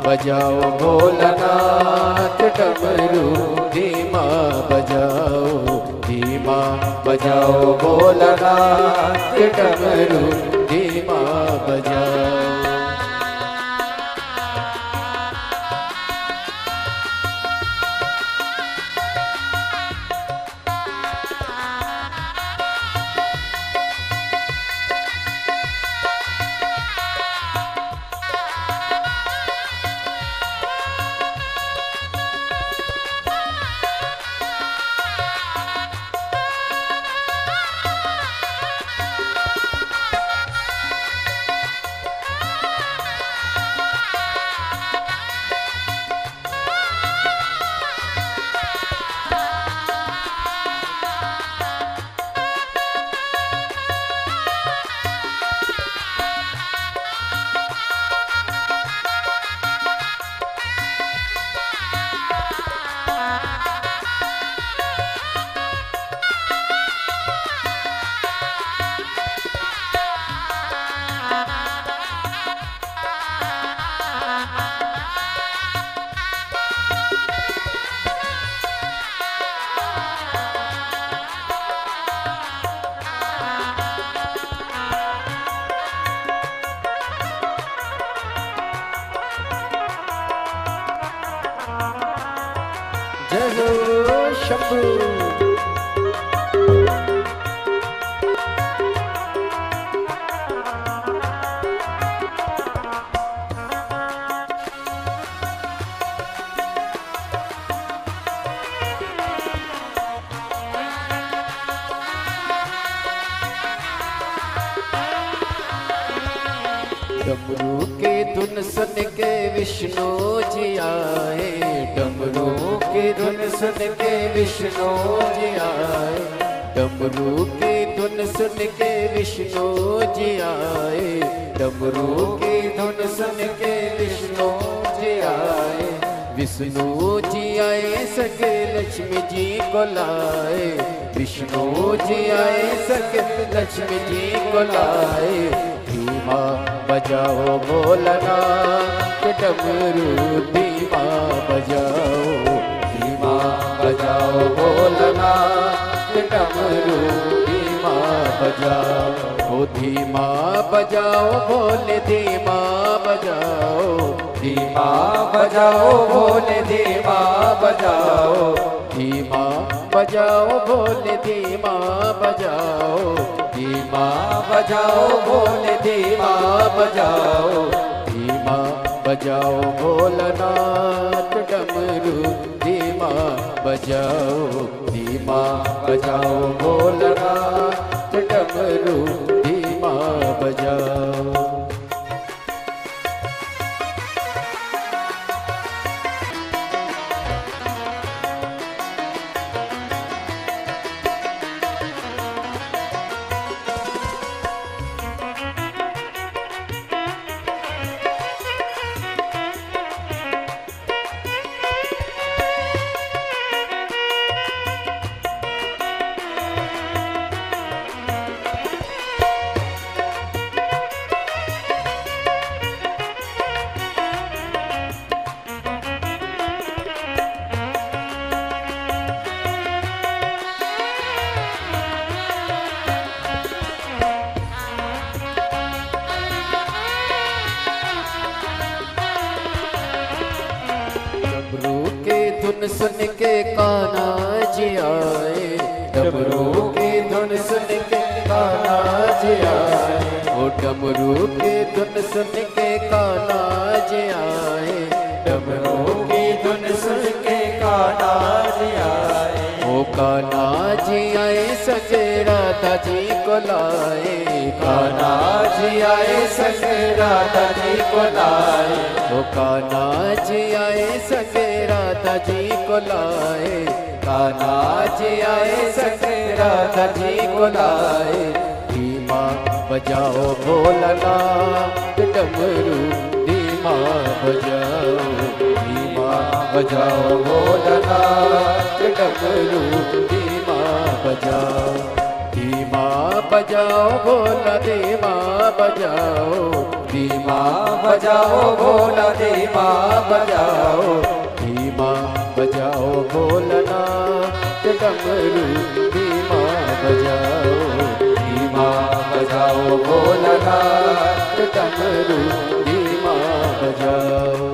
बजाओ भोलानाथ डमरू, धीमा बजाओ, धीमा बजाओ भोलानाथ डमरू, धीमा बजाओ। जय हो शंभू। डमरू के धुन सुन के विष्णु जी आए, डमरू के धुन सुन के विष्णु जी आए, डमरू के धुन सुन के विष्णु जी आए, डमरू के धुन सुन के विष्णु जी आए, विष्णु जी आए सके लक्ष्मी जी को लाए, विष्णु जी आए सके लक्ष्मी जी को लाए, धीमा बजाओ भोलानाथ डमरू, धीमा बजाओ, धीमा बजाओ भोलानाथ डमरू, धीमा बजाओ, ओ धीमा बजाओ भोले, धीमा बजाओ, धीमा बजाओ भोले, धीमा बजाओ, धीमा बजाओ भोले, धीमा बजाओ, धीमा बजाओ भोले, धीमा बजाओ, धीमा बजाओ भोलानाथ डमरू, धीमा बजाओ, धीमा बजाओ भोलानाथ डमरू, धीमा बजाओ। धुन सुन के कान्हा जी आए, डमरू की धुन सुन के कान्हा जी आए, ओ डमरू की धुन सुन के कान्हा जी आए, डमरू की कान्हा जी आए संगे राधा जी को लाए, कान्हा जी आए संगे राधा जी को लाए, ओ कान्हा जी आए संगे राधा जी को लाए, कान्हा जी आए संगे राधा जी को लाए। धीमा बजाओ भोलानाथ डमरू, धीमा बजाओ, धीमा बजाओ भोलानाथ डमरू, धीमा बजाओ, धीमा बजाओ भोला, धीमा बजाओ, धीमा बजाओ भोला, धीमा बजाओ, धीमा बजाओ भोलानाथ डमरू, धीमा बजाओ, धीमा बजाओ भोलानाथ डमरू, धीमा बजाओ।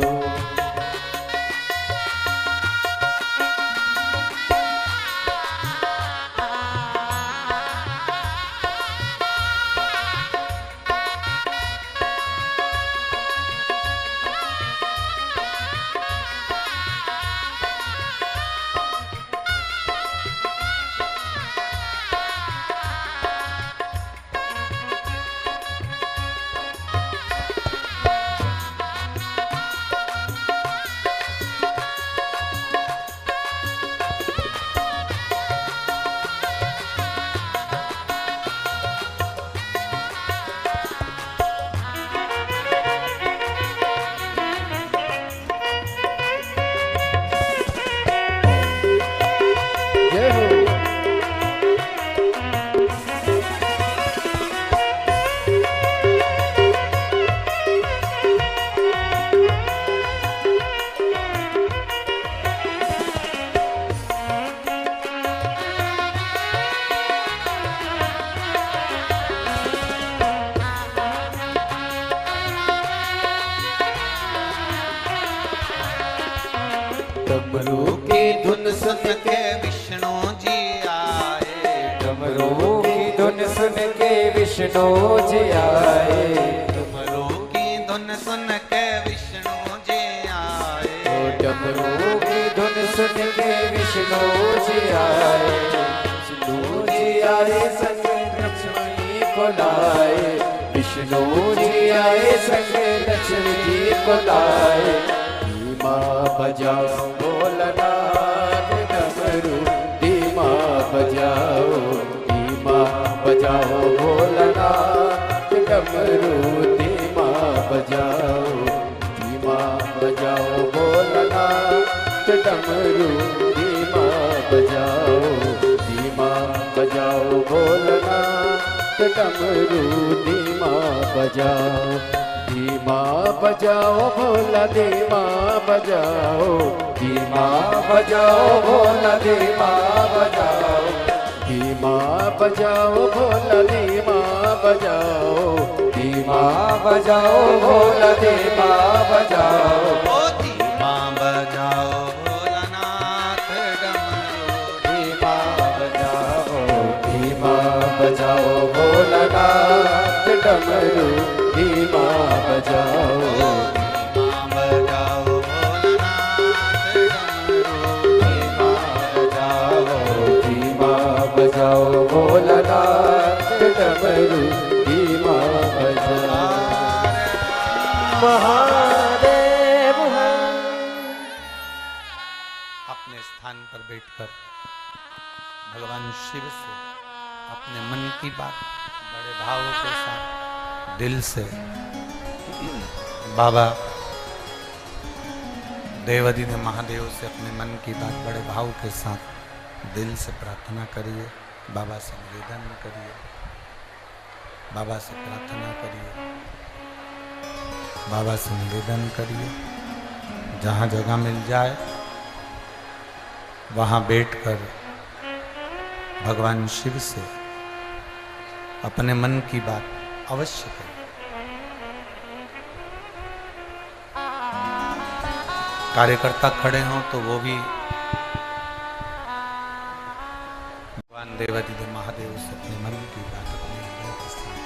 जय हो। डमरू की धुन सुन के विष्णु जी आए, डमरू की धुन सुन के विष्णु जी आए, डमरू की धुन सुन के विष्णु जी आए, डमरू की धुन सुन के विष्णु जी आए, विष्णु जी आए संग लक्ष्मी को लाए, विष्णु जी आए संग लक्ष्मी जी को लाए। धीमा बजाओ भोलानाथ डमरू, धीमा बजाओ, धीमा बजाओ भोलानाथ डमरू, धीमा बजाओ, धीमा बजाओ भोलानाथ डमरू, धीमा बजाओ, धीमा बजाओ भोलानाथ डमरू, धीमा बजाओ, धीमा बजाओ भोला, धीमा बजाओ, धीमा बजाओ भोला, धीमा बजाओ, धीमा बजाओ भोला, धीमा बजाओ, धीमा बजाओ भोला, धीमा बजाओ, ओ धीमा बजाओ भोलानाथ डमरू, धीमा बजाओ, धीमा बजाओ भोलानाथ डमरू, धीमा बजाओ, धीमा बजाओ भोलानाथ डमरू, धीमा बजाओ, धीमा बजाओ भोलानाथ डमरू, धीमा बजाओ। महादेव अपने स्थान पर बैठकर भगवान शिव से अपने मन की बात बड़े भावों के साथ दिल से बाबा देवादिदेव महादेव से अपने मन की बात बड़े भाव के साथ दिल से प्रार्थना करिए, बाबा से निवेदन करिए, बाबा से प्रार्थना करिए, बाबा से निवेदन करिए। जहाँ जगह मिल जाए वहाँ बैठकर भगवान शिव से अपने मन की बात अवश्य करें। कार्यकर्ता खड़े हों तो वो भी भगवान देवादिदेव महादेव से अपने मन की बात अपने हृदय के साथ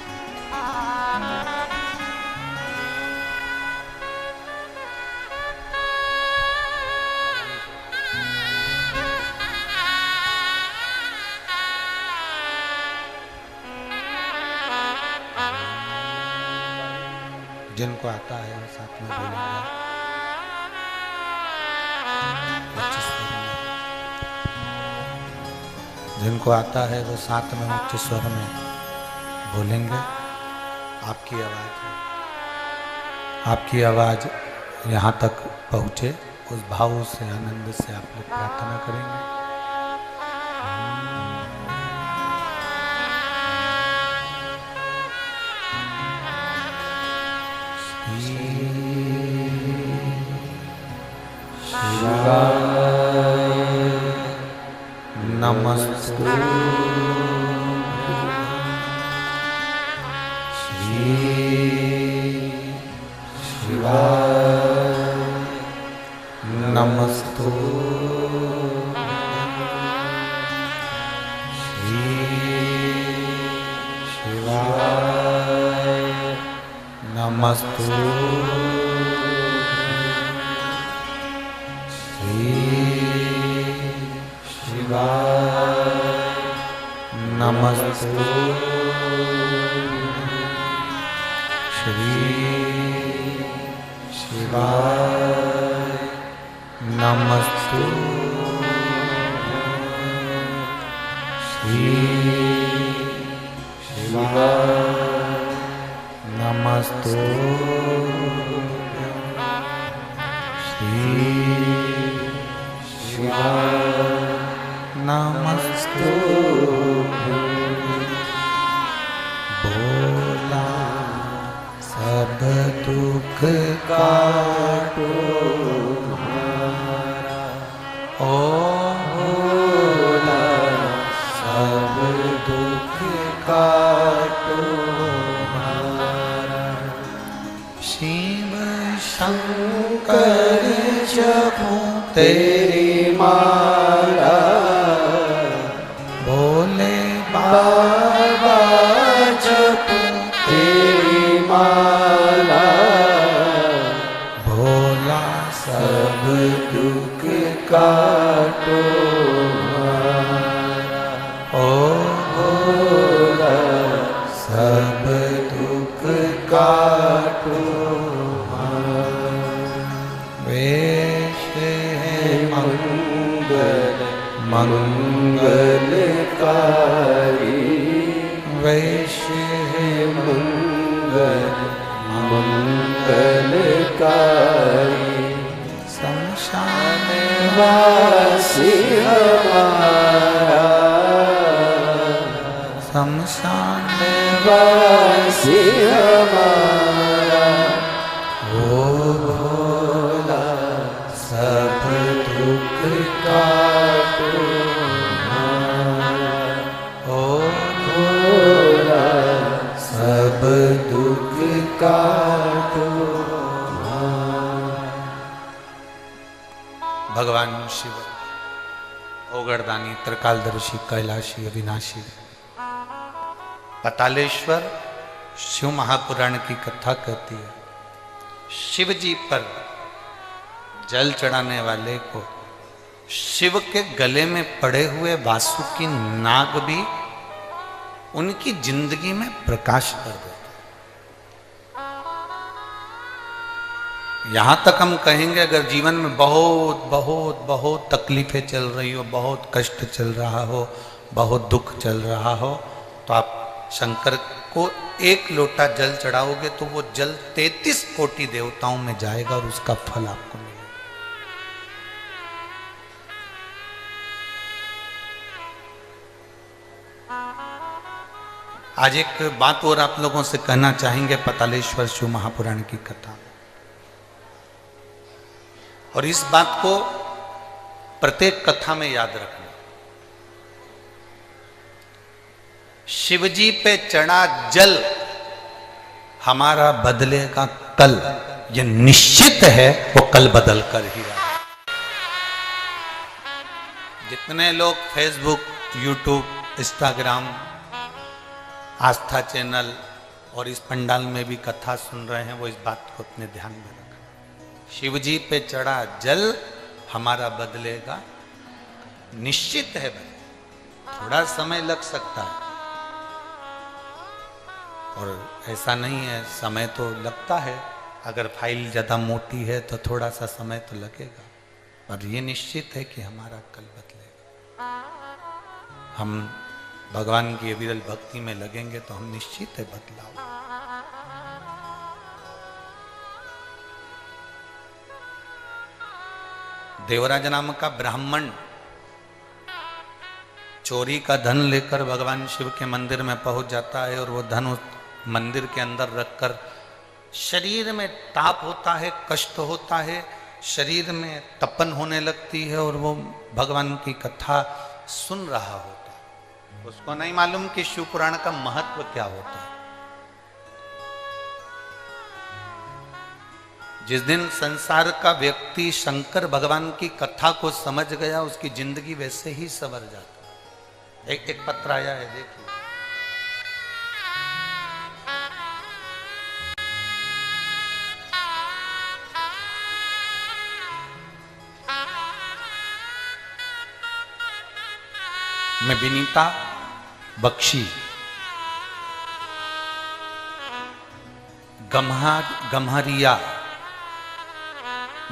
जिनको आता है वो साथ में बोलेंगे उच्च स्वर में। जिनको आता है वो साथ में उच्च स्वर में बोलेंगे। आपकी आवाज है, आपकी आवाज यहाँ तक पहुँचे, उस भाव से आनंद से आप लोग प्रार्थना करेंगे। नमस्ते श्री शिवाय नमस्ते श्री शिवाय नमस्ते नमस्ते श्री शिवाय नमस्ते श्री शिवाय नमस्ते श्री शिवाय नमस्ते बोला सब दुख काटो हमारा, ओ बोला सब दुख काटो हमारा। शिव शंकर जपो तेरी माला, भोले बाबा जपो तेरी माला, भोला सब दुख काटो हमारा, ओ भोला सब दुख काटो हमारा। वेश है मंगल मंगलकारी, वैश्य है मंगल मंगलकारी, शमशान वासी हमारा, शमशान वासी हमारा, ओ भोला सब दुख काटो हमारा, ओ भोला सब दुख काटो हमारा। भगवान शिव ओगरदानी, त्रिकालदर्शी, कैलाशी, अविनाशी, पतालेश्वर शिव महापुराण की कथा कहती है, शिव जी पर जल चढ़ाने वाले को शिव के गले में पड़े हुए वासुकी नाग भी उनकी जिंदगी में प्रकाश कर देते। यहां तक हम कहेंगे अगर जीवन में बहुत बहुत बहुत तकलीफें चल रही हो, बहुत कष्ट चल रहा हो, बहुत दुख चल रहा हो, तो आप शंकर को एक लोटा जल चढ़ाओगे तो वो जल 33 कोटि देवताओं में जाएगा और उसका फल आपको मिलेगा। आज एक बात और आप लोगों से कहना चाहेंगे पतालेश्वर शिव महापुराण की कथा, और इस बात को प्रत्येक कथा में याद रखना। शिवजी पे चढ़ा जल हमारा बदलेगा कल, ये निश्चित है, वो कल बदल कर ही रहा। जितने लोग फेसबुक, यूट्यूब, इंस्टाग्राम, आस्था चैनल और इस पंडाल में भी कथा सुन रहे हैं, वो इस बात को अपने ध्यान में रखें। शिवजी पे चढ़ा जल हमारा बदलेगा, निश्चित है। थोड़ा समय लग सकता है, और ऐसा नहीं है, समय तो लगता है, अगर फाइल ज़्यादा मोटी है तो थोड़ा सा समय तो लगेगा, पर ये निश्चित है कि हमारा कल बदलेगा। हम भगवान की अविरल भक्ति में लगेंगे तो हम निश्चित है बदलाव। देवराज नाम का ब्राह्मण चोरी का धन लेकर भगवान शिव के मंदिर में पहुंच जाता है और वो धन उस मंदिर के अंदर रखकर शरीर में ताप होता है, कष्ट होता है, शरीर में तपन होने लगती है और वो भगवान की कथा सुन रहा होता है। उसको नहीं मालूम कि शिव पुराण का महत्व क्या होता है। जिस दिन संसार का व्यक्ति शंकर भगवान की कथा को समझ गया, उसकी जिंदगी वैसे ही संवर जाती। एक पत्र आया है, देखिए। मैं विनीता बख्शी, गम्हरिया,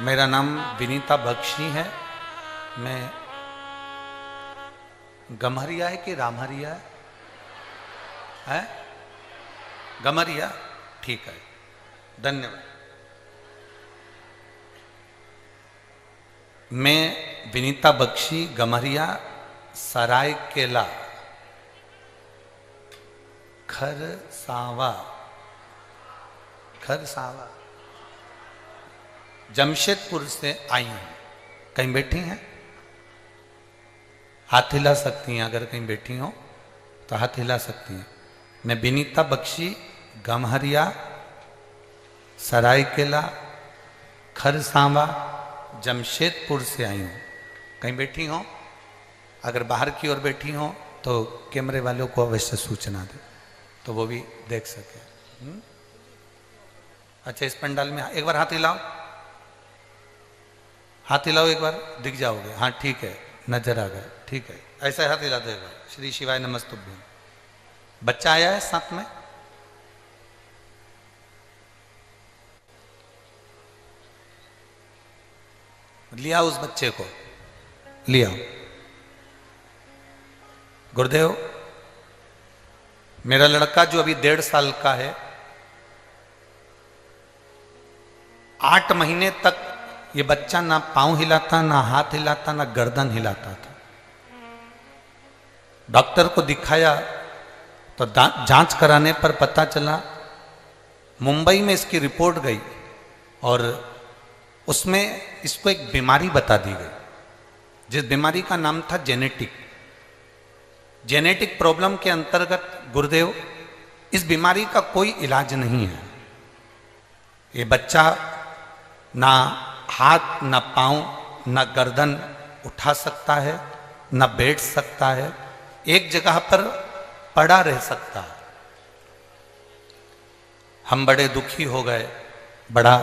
मेरा नाम विनीता बख्शी है। मैं गम्हरिया है कि रामहरिया है? गम्हरिया, ठीक है, धन्यवाद। मैं विनीता बख्शी, गम्हरिया, सरायकेला, खरसावा, जमशेदपुर से आई हूं। कहीं बैठी हैं? हाथ हिला सकती हैं, अगर कहीं बैठी हो तो हाथ हिला सकती हैं। मैं विनीता बख्शी, गम्हरिया, सरायकेला, खरसावा, जमशेदपुर से आई हूं। कहीं बैठी हो? अगर बाहर की ओर बैठी हो तो कैमरे वालों को अवश्य सूचना दे तो वो भी देख सके। अच्छा, इस पंडाल में एक बार हाथ हिलाओ, हाथ हिलाओ, एक बार दिख जाओगे। हाँ ठीक है, नजर आ गए, ठीक है, ऐसा हाथ हिला दो एक बार। श्री शिवाय नमस्तुभ्यं। बच्चा आया है साथ में? लिया उस बच्चे को, लिया। गुरुदेव, मेरा लड़का जो अभी 1.5 साल का है, 8 महीने तक ये बच्चा ना पांव हिलाता, ना हाथ हिलाता, ना गर्दन हिलाता था। डॉक्टर को दिखाया तो जांच कराने पर पता चला, मुंबई में इसकी रिपोर्ट गई और उसमें इसको एक बीमारी बता दी गई, जिस बीमारी का नाम था जेनेटिक प्रॉब्लम के अंतर्गत गुरुदेव इस बीमारी का कोई इलाज नहीं है। ये बच्चा ना हाथ, ना पांव, ना गर्दन उठा सकता है, ना बैठ सकता है, एक जगह पर पड़ा रह सकता है। हम बड़े दुखी हो गए, बड़ा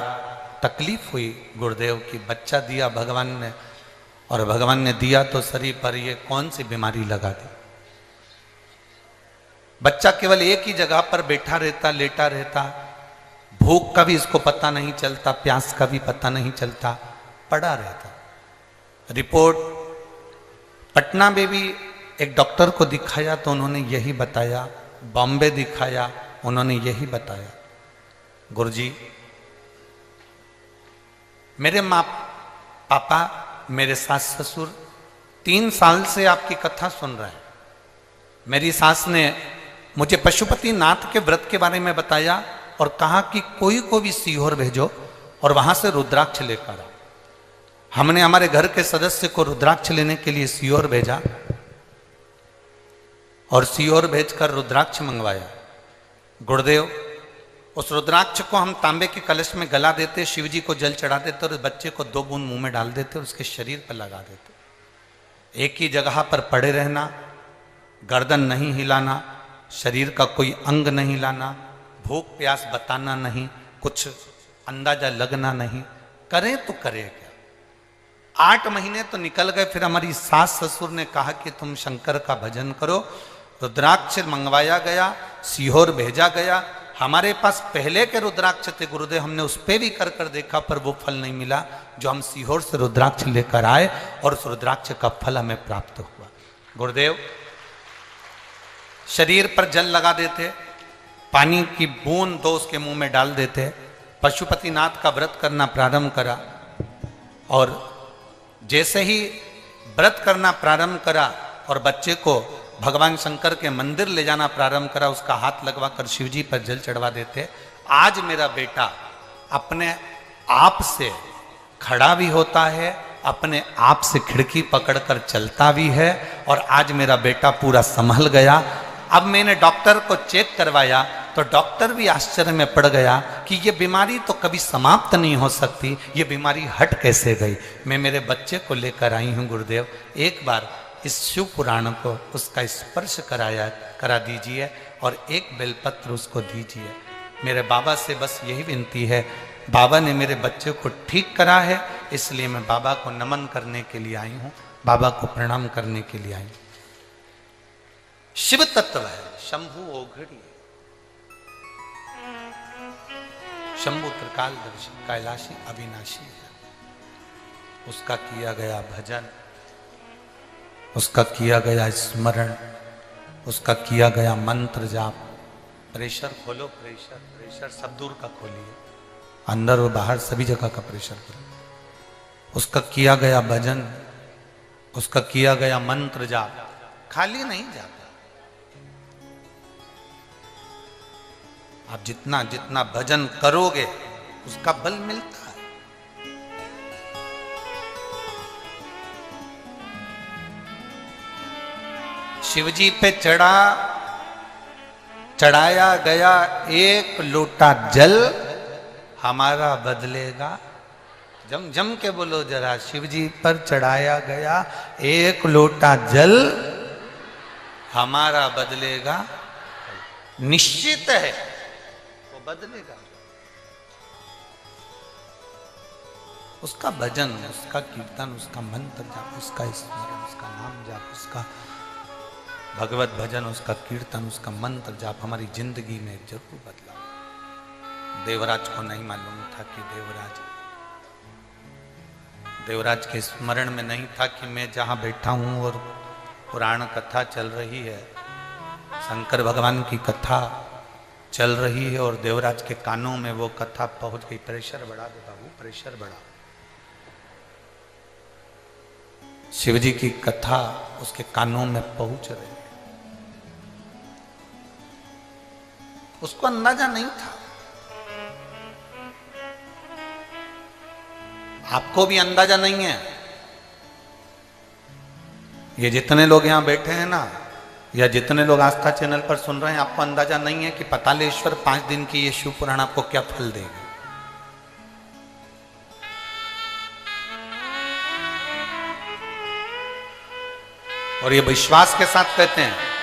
तकलीफ हुई गुरुदेव की। बच्चा दिया भगवान ने, और भगवान ने दिया तो शरीर पर ये कौन सी बीमारी लगा दी। बच्चा केवल एक ही जगह पर बैठा रहता, लेटा रहता, भूख का भी इसको पता नहीं चलता, प्यास का भी पता नहीं चलता, पड़ा रहता। रिपोर्ट पटना में भी एक डॉक्टर को दिखाया तो उन्होंने यही बताया, बॉम्बे दिखाया, उन्होंने यही बताया। गुरुजी, मेरे माँ पापा, मेरे सास ससुर 3 साल से आपकी कथा सुन रहे हैं। मेरी सास ने मुझे पशुपति नाथ के व्रत के बारे में बताया और कहा कि कोई को भी सीहोर भेजो और वहां से रुद्राक्ष लेकर आओ। हमने हमारे घर के सदस्य को रुद्राक्ष लेने के लिए सीहोर भेजा और सीहोर भेजकर रुद्राक्ष मंगवाया। गुरुदेव, उस रुद्राक्ष को हम तांबे के कलश में गला देते, शिव जी को जल चढ़ा देते और उस बच्चे को 2 बूंद मुंह में डाल देते और उसके शरीर पर लगा देते। एक ही जगह पर पड़े रहना, गर्दन नहीं हिलाना, शरीर का कोई अंग नहीं हिलाना, भूख प्यास बताना नहीं, कुछ अंदाजा लगना नहीं, करें तो करें क्या। 8 महीने तो निकल गए। फिर हमारी सास ससुर ने कहा कि तुम शंकर का भजन करो। रुद्राक्ष मंगवाया गया, सीहोर भेजा गया। हमारे पास पहले के रुद्राक्ष थे गुरुदेव, हमने उस पे भी कर देखा पर वो फल नहीं मिला जो हम सीहोर से रुद्राक्ष लेकर आए और उस रुद्राक्ष का फल हमें प्राप्त हुआ। गुरुदेव शरीर पर जल लगा देते, पानी की बूंद दो उसके मुंह में डाल देते, पशुपतिनाथ का व्रत करना प्रारंभ करा और जैसे ही व्रत करना प्रारंभ करा और बच्चे को भगवान शंकर के मंदिर ले जाना प्रारंभ करा, उसका हाथ लगवाकर शिव जी पर जल चढ़वा देते। आज मेरा बेटा अपने आप से खड़ा भी होता है, अपने आप से खिड़की पकड़कर चलता भी है और आज मेरा बेटा पूरा संभल गया। अब मैंने डॉक्टर को चेक करवाया तो डॉक्टर भी आश्चर्य में पड़ गया कि ये बीमारी तो कभी समाप्त नहीं हो सकती, ये बीमारी हट कैसे गई। मैं मेरे बच्चे को लेकर आई हूँ गुरुदेव, एक बार इस शिव पुराण को उसका स्पर्श करा दीजिए और एक बेलपत्र उसको दीजिए। मेरे बाबा से बस यही विनती है, बाबा ने मेरे बच्चे को ठीक करा है इसलिए मैं बाबा को नमन करने के लिए आई हूँ, बाबा को प्रणाम करने के लिए आई हूँ। शिव तत्व है शंभु ओघड़ी, शंभु त्रिकालदर्शी कैलाशी अविनाशी है। उसका किया गया भजन, उसका किया गया स्मरण, उसका किया गया मंत्र जाप। प्रेशर खोलो, प्रेशर प्रेशर सब दूर का खोलिए, अंदर और बाहर सभी जगह का प्रेशर करो। उसका किया गया भजन, उसका किया गया मंत्र जाप खाली नहीं जाता। आप जितना जितना भजन करोगे उसका बल मिलता है। शिवजी पे चढ़ाया गया एक लोटा जल हमारा बदलेगा। जम जम के बोलो जरा, शिवजी पर चढ़ाया गया एक लोटा जल हमारा बदलेगा। निश्चित है वो बदलेगा। उसका भजन, उसका कीर्तन, उसका मंत्र जाप, उसका स्मरण, उसका नाम जाप, उसका भगवत भजन, उसका कीर्तन, उसका मंत्र जाप हमारी जिंदगी में जरूर बदला। देवराज को नहीं मालूम था कि देवराज के स्मरण में नहीं था कि मैं जहां बैठा हूं और पुराण कथा चल रही है, शंकर भगवान की कथा चल रही है और देवराज के कानों में वो कथा पहुंच गई। प्रेशर बढ़ा दे बाबू, प्रेशर बढ़ा। शिवजी की कथा उसके कानों में पहुंच रही है। उसको अंदाजा नहीं था। आपको भी अंदाजा नहीं है। ये जितने लोग यहां बैठे हैं ना, या जितने लोग आस्था चैनल पर सुन रहे हैं, आपको अंदाजा नहीं है कि पातालेश्वर 5 दिन की ये शिव पुराण आपको क्या फल देगा। और ये विश्वास के साथ कहते हैं।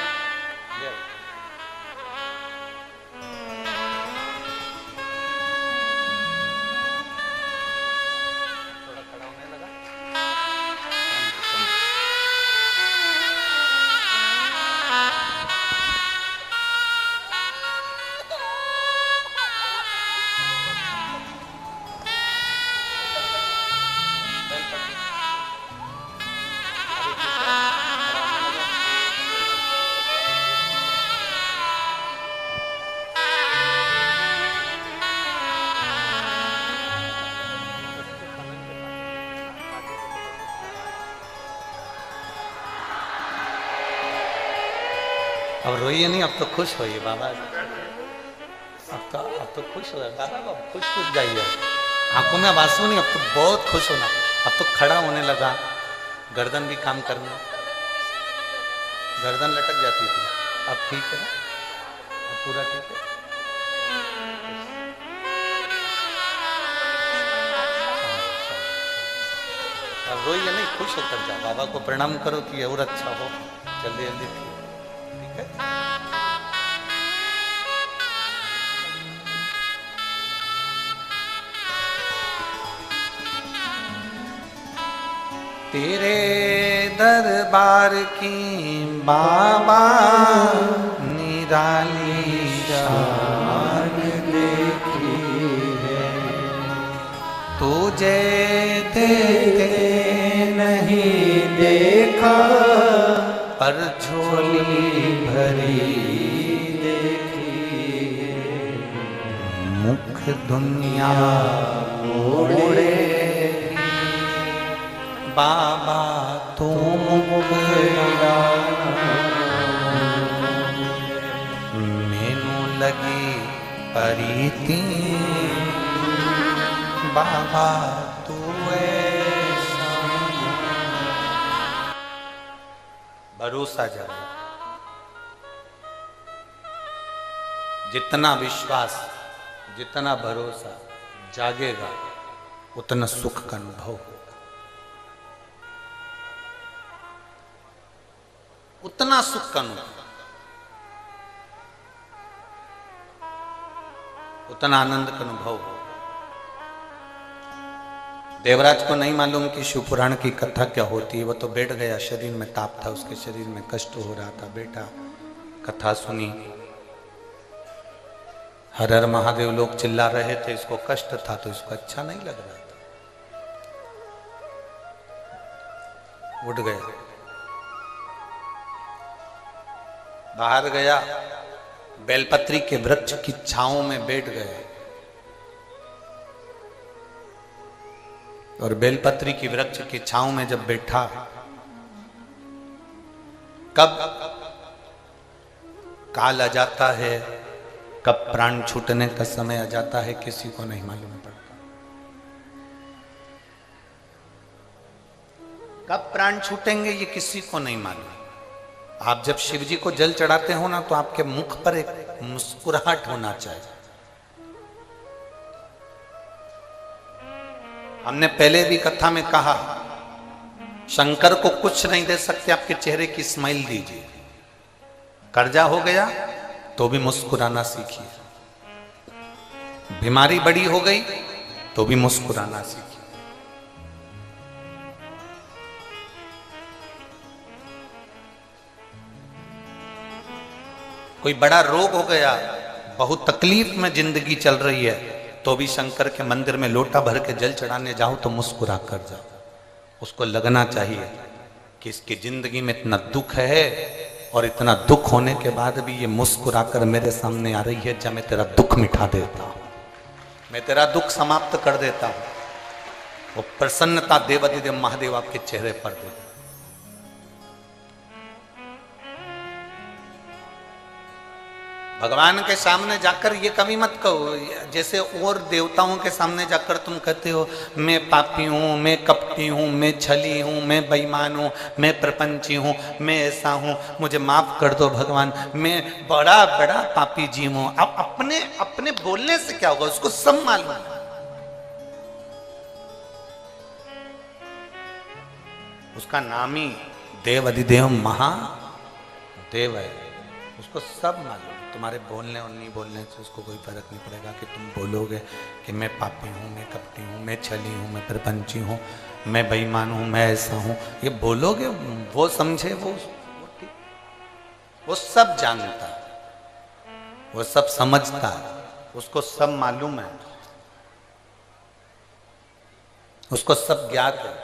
अब रोइए नहीं, अब तो खुश होइए बाबा। अब तो खुश हो बाबा, अब खुश जाइए। आंखों में आंसू नहीं, अब तो बहुत खुश होना। अब तो खड़ा होने लगा, गर्दन भी काम करना, गर्दन लटक जाती थी, अब ठीक है, अब पूरा ठीक है। अब रोइए नहीं, खुश होकर जाओ, बाबा को प्रणाम करो कि और अच्छा हो, जल्दी जल्दी ठीक है। तेरे दरबार की बाबा निराला निराली शान देखी है, तुझे देते नहीं देखा, पर झोली भरी देखी है, मुख दुनिया मोड़े बाबा तू मुखड़ा मैनू लगी परीती बाबा तू ऐसा भरोसा जब जितना विश्वास जितना भरोसा जागेगा उतना सुख का अनुभव होगा, उतना सुख का अनुभव, उतना आनंद का अनुभव हो। देवराज को नहीं मालूम कि शिव पुराण की कथा क्या होती है। वो तो बैठ गया, शरीर में ताप था, उसके शरीर में कष्ट हो रहा था। बेटा कथा सुनी, हर हर महादेव लोग चिल्ला रहे थे, इसको कष्ट था तो इसको अच्छा नहीं लग रहा था। उठ गया, बाहर गया, बेलपत्री के वृक्ष की छांव में बैठ गए और बेलपत्री की वृक्ष की छांव में जब बैठा, कब काल आ जाता है, कब प्राण छूटने का समय आ जाता है, किसी को नहीं मालूम पड़ता। कब प्राण छूटेंगे ये किसी को नहीं मालूम। आप जब शिव जी को जल चढ़ाते हो ना, तो आपके मुख पर एक मुस्कुराहट होना चाहिए। हमने पहले भी कथा में कहा, शंकर को कुछ नहीं दे सकते, आपके चेहरे की स्माइल दीजिए। कर्जा हो गया तो भी मुस्कुराना सीखिए, बीमारी बड़ी हो गई तो भी मुस्कुराना सीखिए। कोई बड़ा रोग हो गया, बहुत तकलीफ में जिंदगी चल रही है, तो भी शंकर के मंदिर में लोटा भर के जल चढ़ाने जाओ तो मुस्कुरा कर जाओ। उसको लगना चाहिए कि इसकी जिंदगी में इतना दुख है और इतना दुख होने के बाद भी ये मुस्कुरा कर मेरे सामने आ रही है। जब मैं तेरा दुख मिटा देता हूं, मैं तेरा दुख समाप्त कर देता हूं, वो प्रसन्नता देवाधिदेव महादेव आपके चेहरे पर दे। भगवान के सामने जाकर ये कभी मत कहो, जैसे और देवताओं के सामने जाकर तुम कहते हो मैं पापी हूँ, मैं कपटी हूँ, मैं छली हूँ, मैं बेईमान हूँ, मैं प्रपंची हूँ, मैं ऐसा हूँ, मुझे माफ कर दो भगवान, मैं बड़ा बड़ा पापी जीव हूँ। अब अपने अपने बोलने से क्या होगा, उसको सब मालूम है। उसका नाम ही देव अधिदेव महादेव है, उसको सब मालूम। तुम्हारे बोलने और नहीं बोलने से उसको कोई फर्क नहीं पड़ेगा कि तुम बोलोगे कि मैं पापी हूँ, मैं कपटी हूँ, मैं छली हूँ, मैं प्रपंची हूँ, मैं बेईमान हूँ, मैं ऐसा हूँ। ये बोलोगे, वो समझे, वो सब जानता है, वो सब समझता है, उसको सब मालूम है, उसको सब ज्ञात है।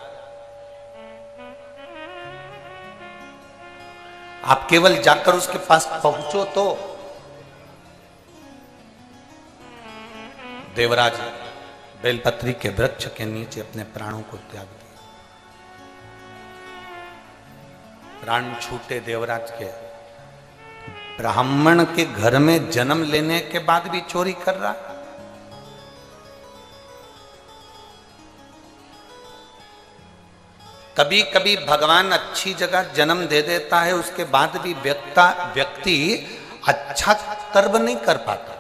आप केवल जाकर उसके पास पहुंचो तो। देवराज बेलपत्री के वृक्ष के नीचे अपने प्राणों को त्याग दिया। प्राण छूटे देवराज के। ब्राह्मण के घर में जन्म लेने के बाद भी चोरी कर रहा। कभी कभी भगवान अच्छी जगह जन्म दे देता है, उसके बाद भी व्यक्ति अच्छा कर्म नहीं कर पाता।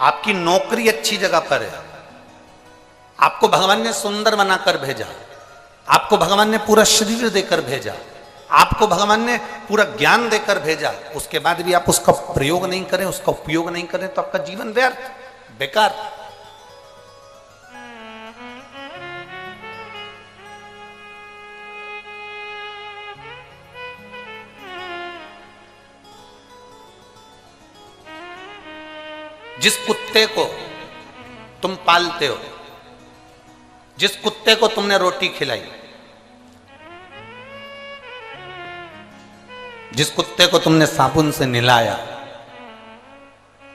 आपकी नौकरी अच्छी जगह पर है, आपको भगवान ने सुंदर बनाकर भेजा, आपको भगवान ने पूरा शरीर देकर भेजा, आपको भगवान ने पूरा ज्ञान देकर भेजा, उसके बाद भी आप उसका प्रयोग नहीं करें, उसका उपयोग नहीं करें, तो आपका जीवन व्यर्थ, बेकार। जिस कुत्ते को तुम पालते हो, जिस कुत्ते को तुमने रोटी खिलाई, जिस कुत्ते को तुमने साबुन से नहलाया,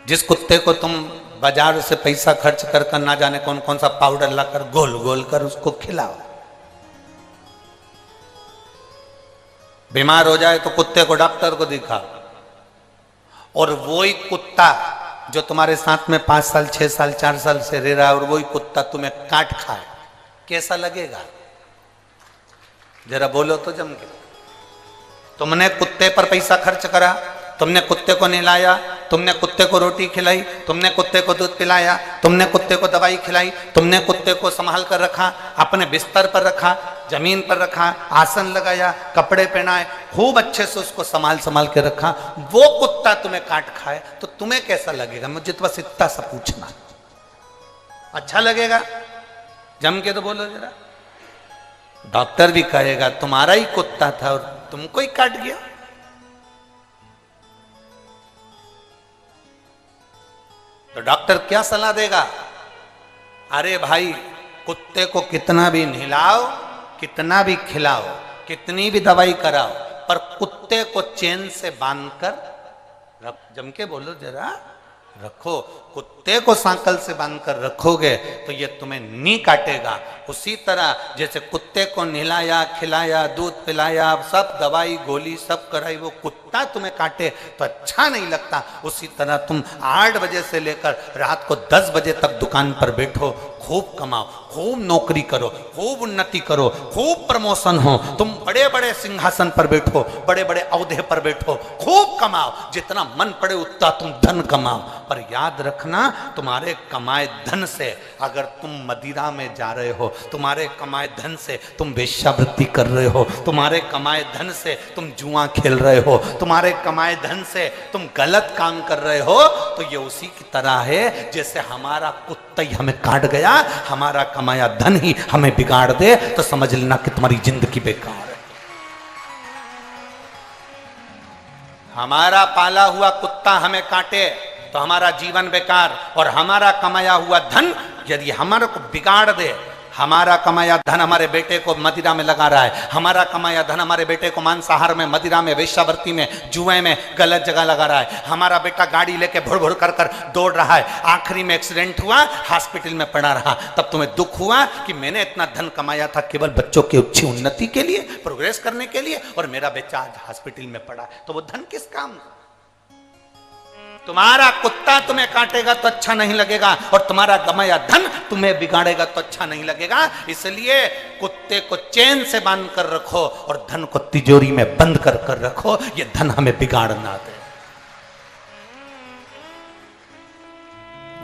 जिस कुत्ते को तुम बाजार से पैसा खर्च कर ना जाने कौन कौन सा पाउडर लाकर गोल गोल कर उसको खिलाओ, बीमार हो जाए तो कुत्ते को डॉक्टर को दिखाओ, और वही कुत्ता जो तुम्हारे साथ में 5 साल 6 साल 4 साल से रह रहा है और वही कुत्ता तुम्हें काट खाए, कैसा लगेगा? जरा बोलो तो जम के। तुमने कुत्ते पर पैसा खर्च करा, तुमने कुत्ते को नहलाया, तुमने कुत्ते को रोटी खिलाई, तुमने कुत्ते को दूध पिलाया, तुमने कुत्ते को दवाई खिलाई, तुमने कुत्ते को संभाल कर रखा, अपने बिस्तर पर रखा, जमीन पर रखा, आसन लगाया, कपड़े पहनाए, खूब अच्छे से उसको संभाल संभाल के रखा। वो कुत्ता तुम्हें काट खाए तो तुम्हें कैसा लगेगा? मुझे तो बस इतना सा पूछना। अच्छा लगेगा? जम के तो बोलो जरा। डॉक्टर भी कहेगा तुम्हारा ही कुत्ता था और तुमको ही काट गया। तो डॉक्टर क्या सलाह देगा? अरे भाई, कुत्ते को कितना भी नहलाओ, कितना भी खिलाओ, कितनी भी दवाई कराओ, पर कुत्ते को चैन से बांधकर रख। जम के बोलो जरा, रखो। कुत्ते को सांकल से बांधकर रखोगे तो ये तुम्हें नहीं काटेगा। उसी तरह जैसे कुत्ते को नहलाया, खिलाया, दूध पिलाया, सब दवाई गोली सब कराई, वो कुत्ता तुम्हें काटे तो अच्छा नहीं लगता। उसी तरह तुम 8 बजे से लेकर रात को 10 बजे तक दुकान पर बैठो, खूब कमाओ, खूब नौकरी करो, खूब उन्नति करो, खूब प्रमोशन हो, तुम बड़े बड़े सिंहासन पर बैठो, बड़े बड़े औहदे पर बैठो, खूब कमाओ, जितना मन पड़े उतना तुम धन कमाओ। पर याद रखना, तुम्हारे कमाए धन से अगर तुम मदिरा में जा रहे हो, तुम्हारे कमाए धन से तुम वेश्यावृत्ति कर रहे हो, तुम्हारे कमाए धन से तुम जुआ खेल रहे हो, तुम्हारे कमाए धन से तुम गलत काम कर रहे हो, तो ये उसी की तरह है जैसे हमारा कुत्ता ही हमें काट गया, हमारा कमाया धन ही हमें बिगाड़ दे, तो समझ लेना कि तुम्हारी जिंदगी बेकार है। हमारा पाला हुआ कुत्ता हमें काटे तो हमारा जीवन बेकार, और हमारा कमाया हुआ धन यदि हमारे को बिगाड़ दे, हमारा कमाया धन हमारे बेटे को मदिरा में लगा रहा है, हमारा कमाया धन हमारे बेटे को मांसाहार में, मदिरा में, वेश्यावृत्ति में, जुए में गलत जगह लगा रहा है, हमारा बेटा गाड़ी लेके भुड़ भुड़ कर कर दौड़ रहा है, आखिरी में एक्सीडेंट हुआ, हॉस्पिटल में पड़ा रहा, तब तुम्हें दुख हुआ कि मैंने इतना धन कमाया था केवल बच्चों की अच्छी उन्नति के लिए, प्रोग्रेस करने के लिए, और मेरा बेटा आज हॉस्पिटल में पड़ा, तो वो धन किस काम का? तुम्हारा कुत्ता तुम्हें काटेगा तो अच्छा नहीं लगेगा, और तुम्हारा कमाया धन तुम्हें बिगाड़ेगा तो अच्छा नहीं लगेगा। इसलिए कुत्ते को चैन से बांध कर रखो और धन को तिजोरी में बंद कर कर रखो, ये धन हमें बिगाड़ ना दे,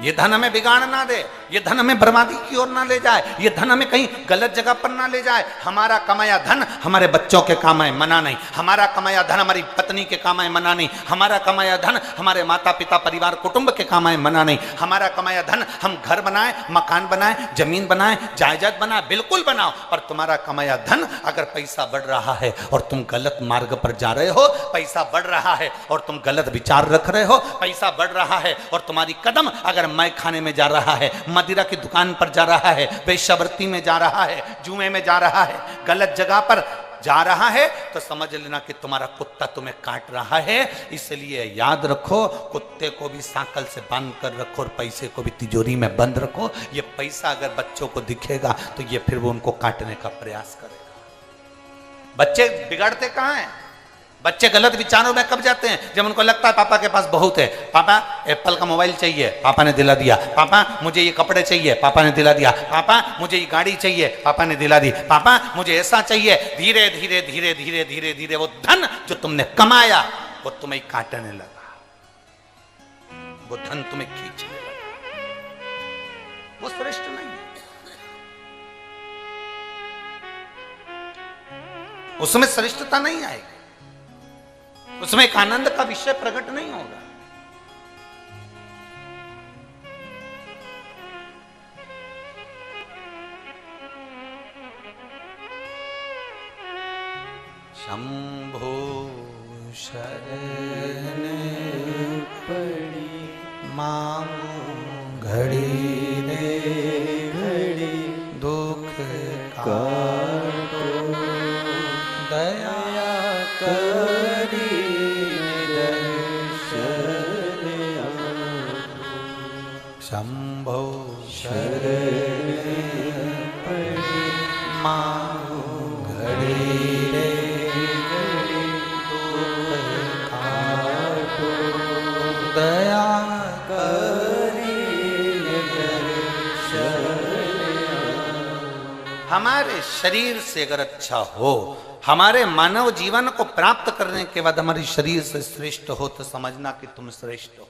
ये धन हमें बिगाड़ ना दे, ये धन हमें बर्बादी की ओर ना ले जाए, ये धन हमें कहीं गलत जगह पर ना ले जाए। हमारा कमाया धन हमारे बच्चों के काम आए, मना नहीं। हमारा कमाया धन हमारी पत्नी के काम आए, मना नहीं। हमारा कमाया धन हमारे माता पिता परिवार कुटुंब के काम आए, मना नहीं। हमारा कमाया धन हम घर बनाए, मकान बनाए, जमीन बनाए, जायदाद बनाए, बिल्कुल बनाओ, पर तुम्हारा कमाया धन अगर पैसा बढ़ रहा है और तुम गलत मार्ग पर जा रहे हो, पैसा बढ़ रहा है और तुम गलत विचार रख रहे हो, पैसा बढ़ रहा है और तुम्हारी कदम अगर मैं खाने में जा रहा है, मदिरा की दुकान पर जा रहा है, वेश्यावृत्ति में जा रहा है, जुए में जा रहा है, गलत जगह पर जा रहा है, तो समझ लेना कि तुम्हारा कुत्ता तुम्हें काट रहा है। इसलिए याद रखो, कुत्ते को भी सांकल से बांध कर रखो और पैसे को भी तिजोरी में बंद रखो। ये पैसा अगर बच्चों को दिखेगा तो ये फिर वो उनको काटने का प्रयास करेगा। बच्चे बिगड़ते कहाँ हैं? बच्चे गलत विचारों में कब जाते हैं? जब उनको लगता है पापा के पास बहुत है, पापा एप्पल का मोबाइल चाहिए, पापा ने दिला दिया, पापा मुझे ये कपड़े चाहिए, पापा ने दिला दिया, पापा मुझे ये गाड़ी चाहिए, पापा ने दिला दी, पापा मुझे ऐसा चाहिए। धीरे धीरे धीरे धीरे धीरे धीरे वो धन जो तुमने कमाया वो तुम्हें काटने लगा, वो धन तुम्हें खींचने लगा। वो श्रेष्ठ नहीं, उसमें श्रेष्ठता नहीं आएगी, उसमें एक आनंद का विषय प्रकट नहीं होगा। शंभो शरण पड़ी मांगो घड़ी रे घड़ी दुख काटो दया करी दर्शन शंभो शरण पड़ी मां घड़ी रे घड़ी दुख काटो दया हमारे शरीर से अगर अच्छा हो, हमारे मानव जीवन को प्राप्त करने के बाद हमारी शरीर से श्रेष्ठ हो, तो समझना कि तुम श्रेष्ठ हो।